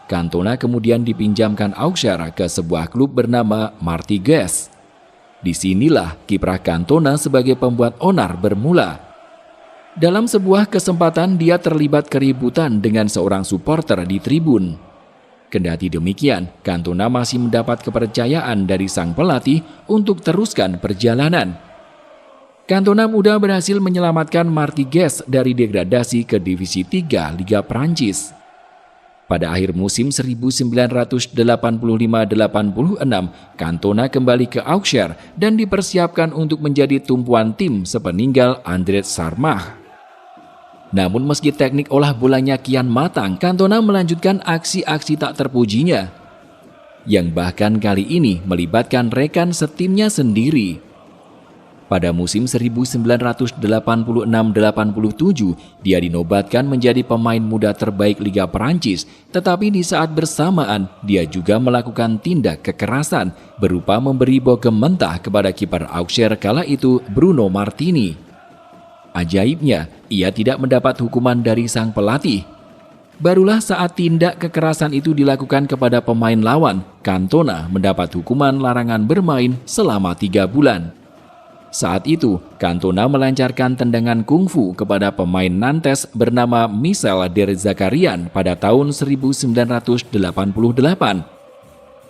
Cantona kemudian dipinjamkan Auxerre ke sebuah klub bernama Martigues. Disinilah kiprah Cantona sebagai pembuat onar bermula. Dalam sebuah kesempatan dia terlibat keributan dengan seorang supporter di tribun. Kendati demikian, Cantona masih mendapat kepercayaan dari sang pelatih untuk teruskan perjalanan. Cantona muda berhasil menyelamatkan Martigues dari degradasi ke Divisi 3 Liga Prancis. Pada akhir musim 1985-86, Cantona kembali ke Auxerre dan dipersiapkan untuk menjadi tumpuan tim sepeninggal André Sarmah. Namun meski teknik olah bolanya kian matang, Cantona melanjutkan aksi-aksi tak terpujinya, yang bahkan kali ini melibatkan rekan setimnya sendiri. Pada musim 1986-87, dia dinobatkan menjadi pemain muda terbaik Liga Perancis, tetapi di saat bersamaan, dia juga melakukan tindak kekerasan berupa memberi bogem mentah kepada kiper Auxerre kala itu, Bruno Martini. Ajaibnya, ia tidak mendapat hukuman dari sang pelatih. Barulah saat tindak kekerasan itu dilakukan kepada pemain lawan, Cantona mendapat hukuman larangan bermain selama 3 bulan. Saat itu, Cantona melancarkan tendangan kungfu kepada pemain Nantes bernama Michel Derzakarian pada tahun 1988.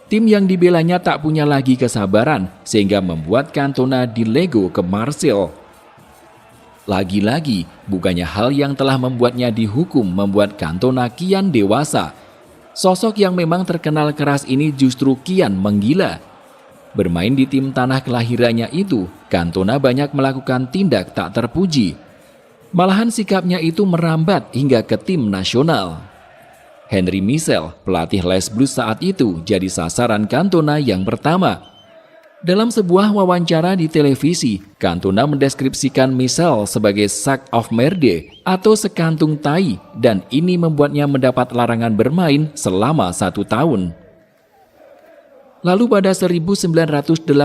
Tim yang dibelanya tak punya lagi kesabaran sehingga membuat Cantona dilego ke Marseille. Lagi-lagi, bukannya hal yang telah membuatnya dihukum membuat Cantona kian dewasa. Sosok yang memang terkenal keras ini justru kian menggila. Bermain di tim tanah kelahirannya itu, Cantona banyak melakukan tindak tak terpuji. Malahan sikapnya itu merambat hingga ke tim nasional. Henry Michel, pelatih Les Bleus saat itu, jadi sasaran Cantona yang pertama. Dalam sebuah wawancara di televisi, Cantona mendeskripsikan Michel sebagai sac of merde atau sekantung tai, dan ini membuatnya mendapat larangan bermain selama 1 tahun. Lalu pada 1989,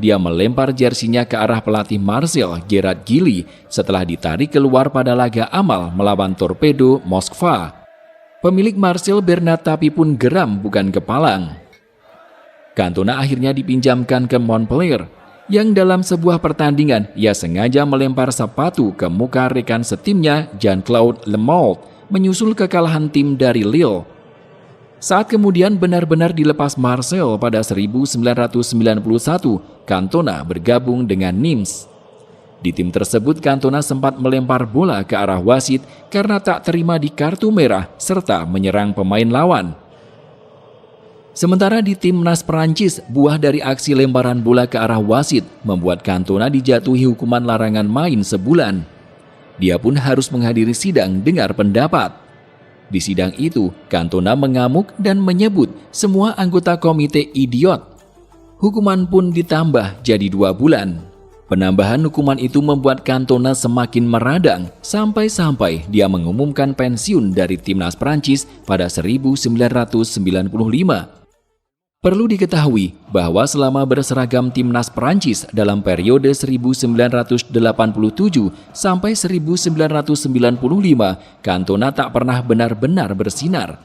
dia melempar jersinya ke arah pelatih Marseille, Gerard Gilly, setelah ditarik keluar pada laga amal melawan Torpedo Moskva. Pemilik Marseille, Bernard Tapie pun geram bukan kepalang. Cantona akhirnya dipinjamkan ke Montpellier, yang dalam sebuah pertandingan ia sengaja melempar sepatu ke muka rekan setimnya Jean-Claude Lemoult, menyusul kekalahan tim dari Lille. Saat kemudian benar-benar dilepas Marseille pada 1991, Cantona bergabung dengan Nimes. Di tim tersebut, Cantona sempat melempar bola ke arah wasit karena tak terima di kartu merah serta menyerang pemain lawan. Sementara di timnas Perancis, buah dari aksi lemparan bola ke arah wasit membuat Cantona dijatuhi hukuman larangan main sebulan. Dia pun harus menghadiri sidang dengar pendapat. Di sidang itu, Cantona mengamuk dan menyebut semua anggota komite idiot. Hukuman pun ditambah jadi 2 bulan. Penambahan hukuman itu membuat Cantona semakin meradang sampai-sampai dia mengumumkan pensiun dari timnas Prancis pada 1995. Perlu diketahui bahwa selama berseragam timnas Prancis dalam periode 1987 sampai 1995, Cantona tak pernah benar-benar bersinar.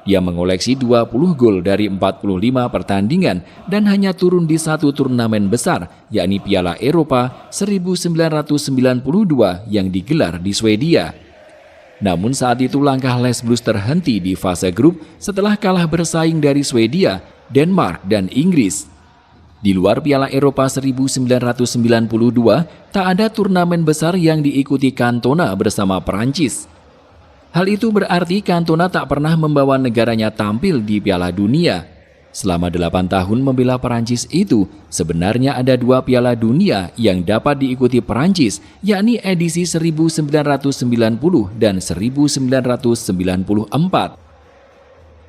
Dia mengoleksi 20 gol dari 45 pertandingan dan hanya turun di 1 turnamen besar, yakni Piala Eropa 1992 yang digelar di Swedia. Namun saat itu langkah Les Bleus terhenti di fase grup setelah kalah bersaing dari Swedia, Denmark, dan Inggris. Di luar Piala Eropa 1992, tak ada turnamen besar yang diikuti Cantona bersama Perancis. Hal itu berarti Cantona tak pernah membawa negaranya tampil di Piala Dunia. Selama 8 tahun membela Perancis itu, sebenarnya ada 2 Piala Dunia yang dapat diikuti Perancis, yakni edisi 1990 dan 1994.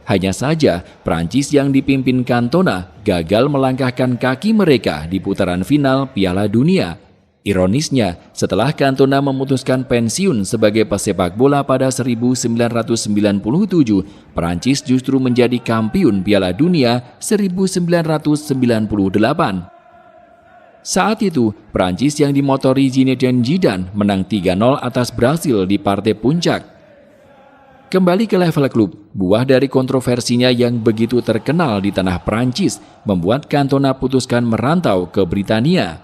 Hanya saja, Prancis yang dipimpin Cantona gagal melangkahkan kaki mereka di putaran final Piala Dunia. Ironisnya, setelah Cantona memutuskan pensiun sebagai pesepak bola pada 1997, Prancis justru menjadi kampiun Piala Dunia 1998. Saat itu, Prancis yang dimotori Zinedine Zidane menang 3-0 atas Brasil di partai puncak. Kembali ke level klub, buah dari kontroversinya yang begitu terkenal di tanah Prancis membuat Cantona putuskan merantau ke Britania.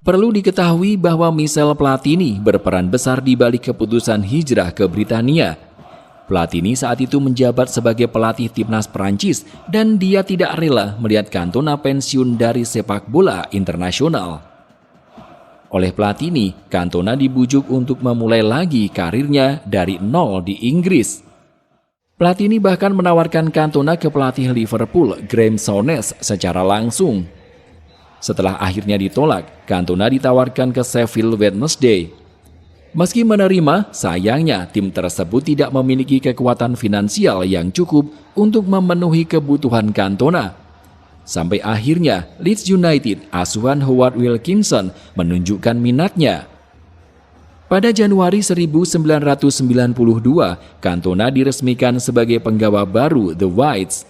Perlu diketahui bahwa Michel Platini berperan besar di balik keputusan hijrah ke Britania. Platini saat itu menjabat sebagai pelatih timnas Prancis dan dia tidak rela melihat Cantona pensiun dari sepak bola internasional. Oleh Platini, Cantona dibujuk untuk memulai lagi karirnya dari nol di Inggris. Platini bahkan menawarkan Cantona ke pelatih Liverpool, Graeme Souness, secara langsung. Setelah akhirnya ditolak, Cantona ditawarkan ke Sheffield Wednesday. Meski menerima, sayangnya tim tersebut tidak memiliki kekuatan finansial yang cukup untuk memenuhi kebutuhan Cantona. Sampai akhirnya Leeds United asuhan Howard Wilkinson menunjukkan minatnya. Pada Januari 1992, Cantona diresmikan sebagai penggawa baru The Whites.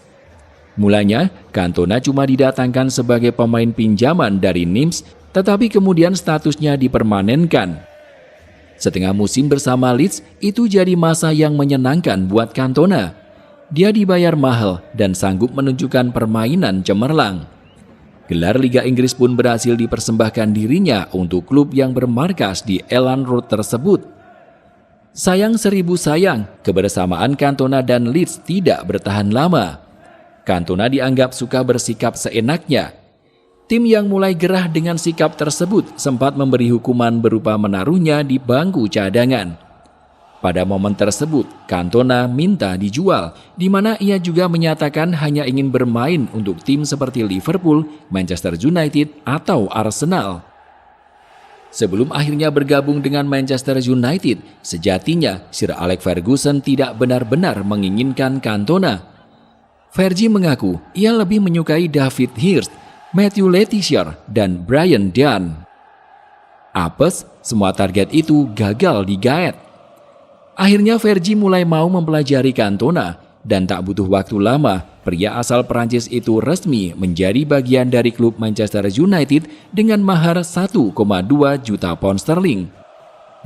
Mulanya, Cantona cuma didatangkan sebagai pemain pinjaman dari Nimes, tetapi kemudian statusnya dipermanenkan. Setengah musim bersama Leeds itu jadi masa yang menyenangkan buat Cantona. Dia dibayar mahal dan sanggup menunjukkan permainan cemerlang. Gelar Liga Inggris pun berhasil dipersembahkan dirinya untuk klub yang bermarkas di Elland Road tersebut. Sayang seribu sayang, kebersamaan Cantona dan Leeds tidak bertahan lama. Cantona dianggap suka bersikap seenaknya. Tim yang mulai gerah dengan sikap tersebut sempat memberi hukuman berupa menaruhnya di bangku cadangan. Pada momen tersebut, Cantona minta dijual, di mana ia juga menyatakan hanya ingin bermain untuk tim seperti Liverpool, Manchester United, atau Arsenal. Sebelum akhirnya bergabung dengan Manchester United, sejatinya Sir Alex Ferguson tidak benar-benar menginginkan Cantona. Fergie mengaku ia lebih menyukai David Hirst, Matthew Letizia, dan Brian Dunn. Apes, semua target itu gagal digaet. Akhirnya Fergie mulai mau mempelajari Cantona, dan tak butuh waktu lama, pria asal Perancis itu resmi menjadi bagian dari klub Manchester United dengan mahar 1,2 juta pound sterling.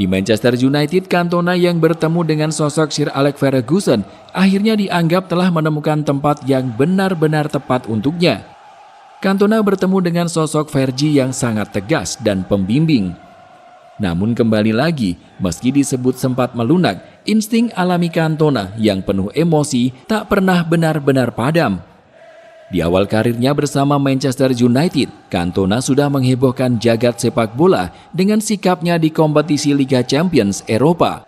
Di Manchester United, Cantona yang bertemu dengan sosok Sir Alex Ferguson akhirnya dianggap telah menemukan tempat yang benar-benar tepat untuknya. Cantona bertemu dengan sosok Fergie yang sangat tegas dan pembimbing. Namun kembali lagi, meski disebut sempat melunak, insting alami Cantona yang penuh emosi tak pernah benar-benar padam. Di awal karirnya bersama Manchester United, Cantona sudah menghebohkan jagat sepak bola dengan sikapnya di kompetisi Liga Champions Eropa.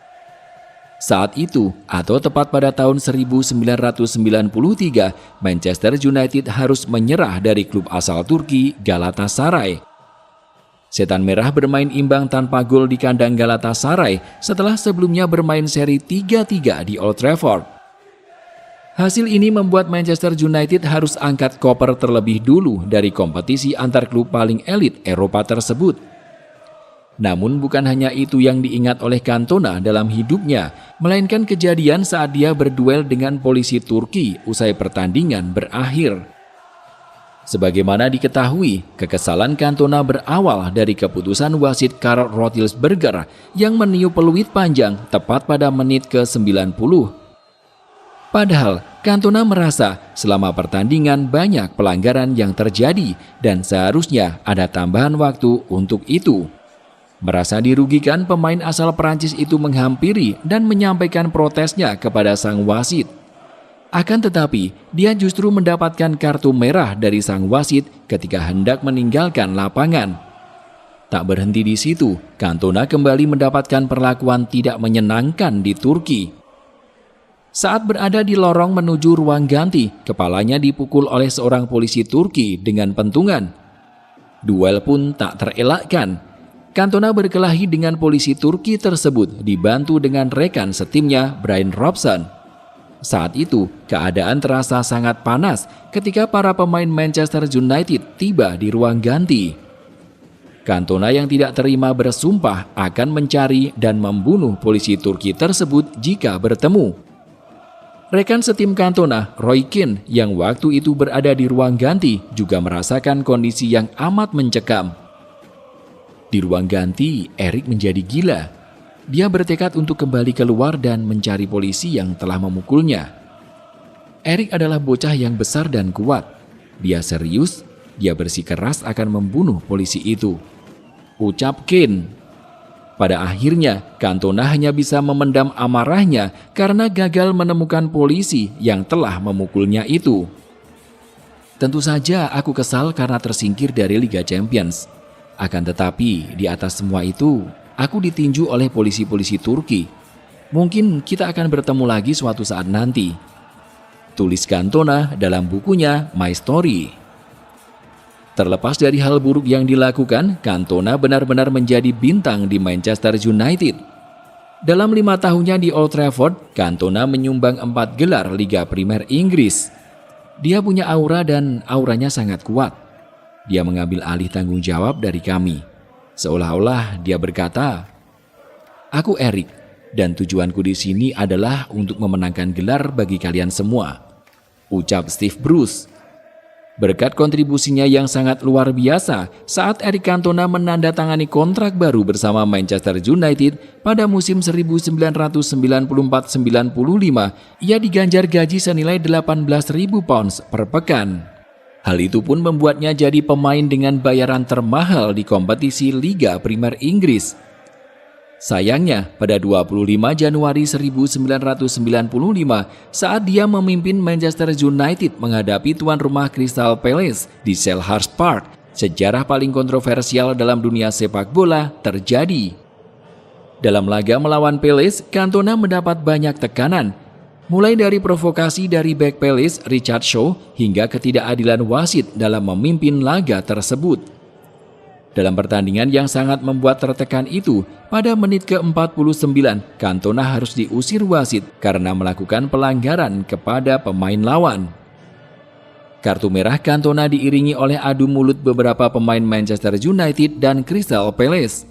Saat itu, atau tepat pada tahun 1993, Manchester United harus menyerah dari klub asal Turki Galatasaray. Setan Merah bermain imbang tanpa gol di kandang Galatasaray setelah sebelumnya bermain seri 3-3 di Old Trafford. Hasil ini membuat Manchester United harus angkat koper terlebih dulu dari kompetisi antar klub paling elit Eropa tersebut. Namun bukan hanya itu yang diingat oleh Cantona dalam hidupnya, melainkan kejadian saat dia berduel dengan polisi Turki usai pertandingan berakhir. Sebagaimana diketahui, kekesalan Cantona berawal dari keputusan wasit Karl Roethlisberger yang meniup peluit panjang tepat pada menit ke-90. Padahal Cantona merasa selama pertandingan banyak pelanggaran yang terjadi dan seharusnya ada tambahan waktu untuk itu. Merasa dirugikan, pemain asal Perancis itu menghampiri dan menyampaikan protesnya kepada sang wasit. Akan tetapi, dia justru mendapatkan kartu merah dari sang wasit ketika hendak meninggalkan lapangan. Tak berhenti di situ, Cantona kembali mendapatkan perlakuan tidak menyenangkan di Turki. Saat berada di lorong menuju ruang ganti, kepalanya dipukul oleh seorang polisi Turki dengan pentungan. Duel pun tak terelakkan. Cantona berkelahi dengan polisi Turki tersebut dibantu dengan rekan setimnya Brian Robson. Saat itu, keadaan terasa sangat panas ketika para pemain Manchester United tiba di ruang ganti. Cantona yang tidak terima bersumpah akan mencari dan membunuh polisi Turki tersebut jika bertemu. Rekan setim Cantona, Roy Keane, yang waktu itu berada di ruang ganti juga merasakan kondisi yang amat mencekam. Di ruang ganti, Eric menjadi gila. Dia bertekad untuk kembali keluar dan mencari polisi yang telah memukulnya. Eric adalah bocah yang besar dan kuat. Dia serius, dia bersikeras akan membunuh polisi itu. Ucap Keane. Pada akhirnya, Cantona hanya bisa memendam amarahnya karena gagal menemukan polisi yang telah memukulnya itu. Tentu saja aku kesal karena tersingkir dari Liga Champions. Akan tetapi, di atas semua itu, aku ditinju oleh polisi-polisi Turki. Mungkin kita akan bertemu lagi suatu saat nanti. Tulis Cantona dalam bukunya My Story. Terlepas dari hal buruk yang dilakukan, Cantona benar-benar menjadi bintang di Manchester United. Dalam 5 tahunnya di Old Trafford, Cantona menyumbang 4 gelar Liga Primer Inggris. Dia punya aura dan auranya sangat kuat. Dia mengambil alih tanggung jawab dari kami. Seolah-olah dia berkata, "Aku Eric, dan tujuanku di sini adalah untuk memenangkan gelar bagi kalian semua," ucap Steve Bruce. Berkat kontribusinya yang sangat luar biasa, saat Eric Cantona menandatangani kontrak baru bersama Manchester United pada musim 1994-95, ia diganjar gaji senilai 18.000 pounds per pekan. Hal itu pun membuatnya jadi pemain dengan bayaran termahal di kompetisi Liga Primer Inggris. Sayangnya, pada 25 Januari 1995, saat dia memimpin Manchester United menghadapi tuan rumah Crystal Palace di Selhurst Park, sejarah paling kontroversial dalam dunia sepak bola terjadi. Dalam laga melawan Palace, Cantona mendapat banyak tekanan, mulai dari provokasi dari bek Palace Richard Shaw hingga ketidakadilan wasit dalam memimpin laga tersebut. Dalam pertandingan yang sangat membuat tertekan itu, pada menit ke-49, Cantona harus diusir wasit karena melakukan pelanggaran kepada pemain lawan. Kartu merah Cantona diiringi oleh adu mulut beberapa pemain Manchester United dan Crystal Palace.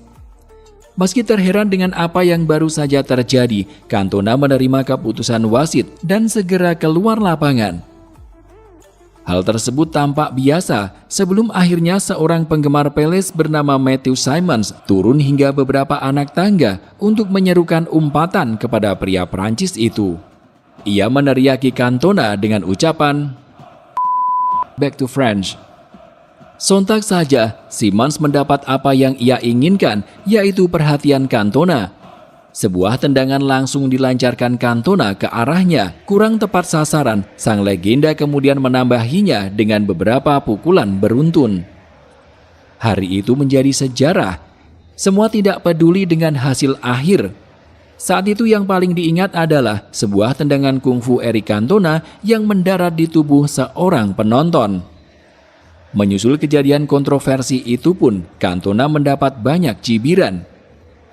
Meski terheran dengan apa yang baru saja terjadi, Cantona menerima keputusan wasit dan segera keluar lapangan. Hal tersebut tampak biasa sebelum akhirnya seorang penggemar Palace bernama Matthew Simons turun hingga beberapa anak tangga untuk menyerukan umpatan kepada pria Prancis itu. Ia meneriaki Cantona dengan ucapan "Back to French." Sontak saja, Simons mendapat apa yang ia inginkan, yaitu perhatian Cantona. Sebuah tendangan langsung dilancarkan Cantona ke arahnya, kurang tepat sasaran. Sang legenda kemudian menambahinya dengan beberapa pukulan beruntun. Hari itu menjadi sejarah. Semua tidak peduli dengan hasil akhir. Saat itu yang paling diingat adalah sebuah tendangan kungfu Eric Cantona yang mendarat di tubuh seorang penonton. Menyusul kejadian kontroversi itu pun, Cantona mendapat banyak cibiran.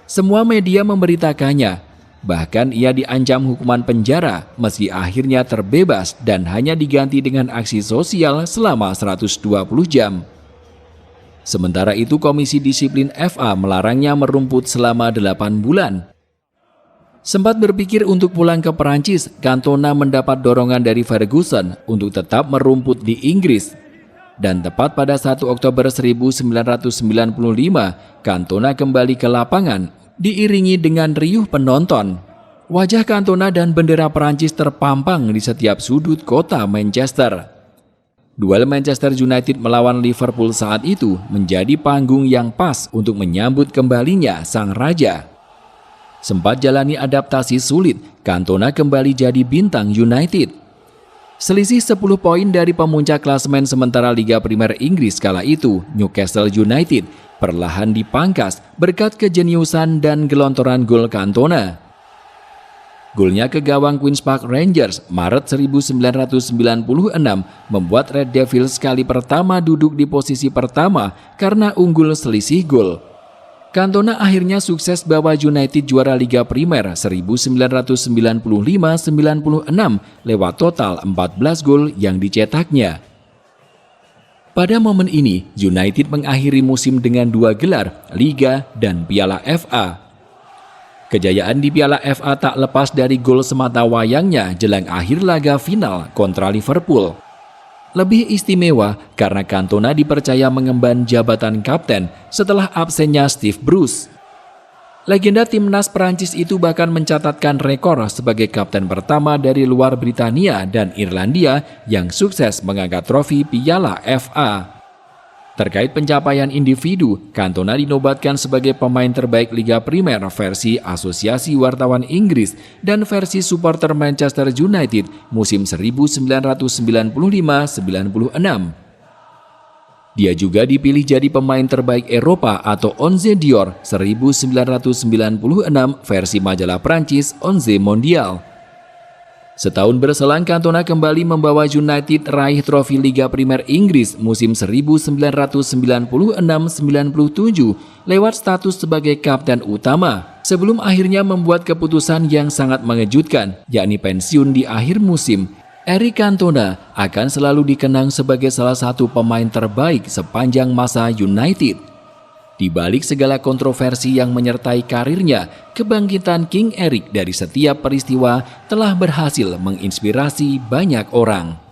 Semua media memberitakannya, bahkan ia diancam hukuman penjara meski akhirnya terbebas dan hanya diganti dengan aksi sosial selama 120 jam. Sementara itu Komisi Disiplin FA melarangnya merumput selama 8 bulan. Sempat berpikir untuk pulang ke Perancis, Cantona mendapat dorongan dari Ferguson untuk tetap merumput di Inggris. Dan tepat pada 1 Oktober 1995, Cantona kembali ke lapangan, diiringi dengan riuh penonton. Wajah Cantona dan bendera Perancis terpampang di setiap sudut kota Manchester. Duel Manchester United melawan Liverpool saat itu menjadi panggung yang pas untuk menyambut kembalinya sang raja. Sempat jalani adaptasi sulit, Cantona kembali jadi bintang United. Selisih 10 poin dari pemuncak klasemen sementara Liga Primer Inggris kala itu, Newcastle United, perlahan dipangkas berkat kejeniusan dan gelontoran gol Cantona. Golnya ke gawang Queen's Park Rangers Maret 1996 membuat Red Devils kali pertama duduk di posisi pertama karena unggul selisih gol. Cantona akhirnya sukses bawa United juara Liga Primer 1995-96 lewat total 14 gol yang dicetaknya. Pada momen ini, United mengakhiri musim dengan 2 gelar, Liga dan Piala FA. Kejayaan di Piala FA tak lepas dari gol semata wayangnya jelang akhir laga final kontra Liverpool. Lebih istimewa karena Cantona dipercaya mengemban jabatan kapten setelah absennya Steve Bruce. Legenda timnas Prancis itu bahkan mencatatkan rekor sebagai kapten pertama dari luar Britania dan Irlandia yang sukses mengangkat trofi Piala FA. Terkait pencapaian individu, Cantona dinobatkan sebagai pemain terbaik Liga Primer versi Asosiasi Wartawan Inggris dan versi supporter Manchester United musim 1995-96. Dia juga dipilih jadi pemain terbaik Eropa atau Onze d'Or 1996 versi majalah Prancis Onze Mondial. Setahun berselang, Cantona kembali membawa United raih trofi Liga Primer Inggris musim 1996-97 lewat status sebagai kapten utama. Sebelum akhirnya membuat keputusan yang sangat mengejutkan, yakni pensiun di akhir musim, Eric Cantona akan selalu dikenang sebagai salah satu pemain terbaik sepanjang masa United. Di balik segala kontroversi yang menyertai karirnya, kebangkitan King Eric dari setiap peristiwa telah berhasil menginspirasi banyak orang.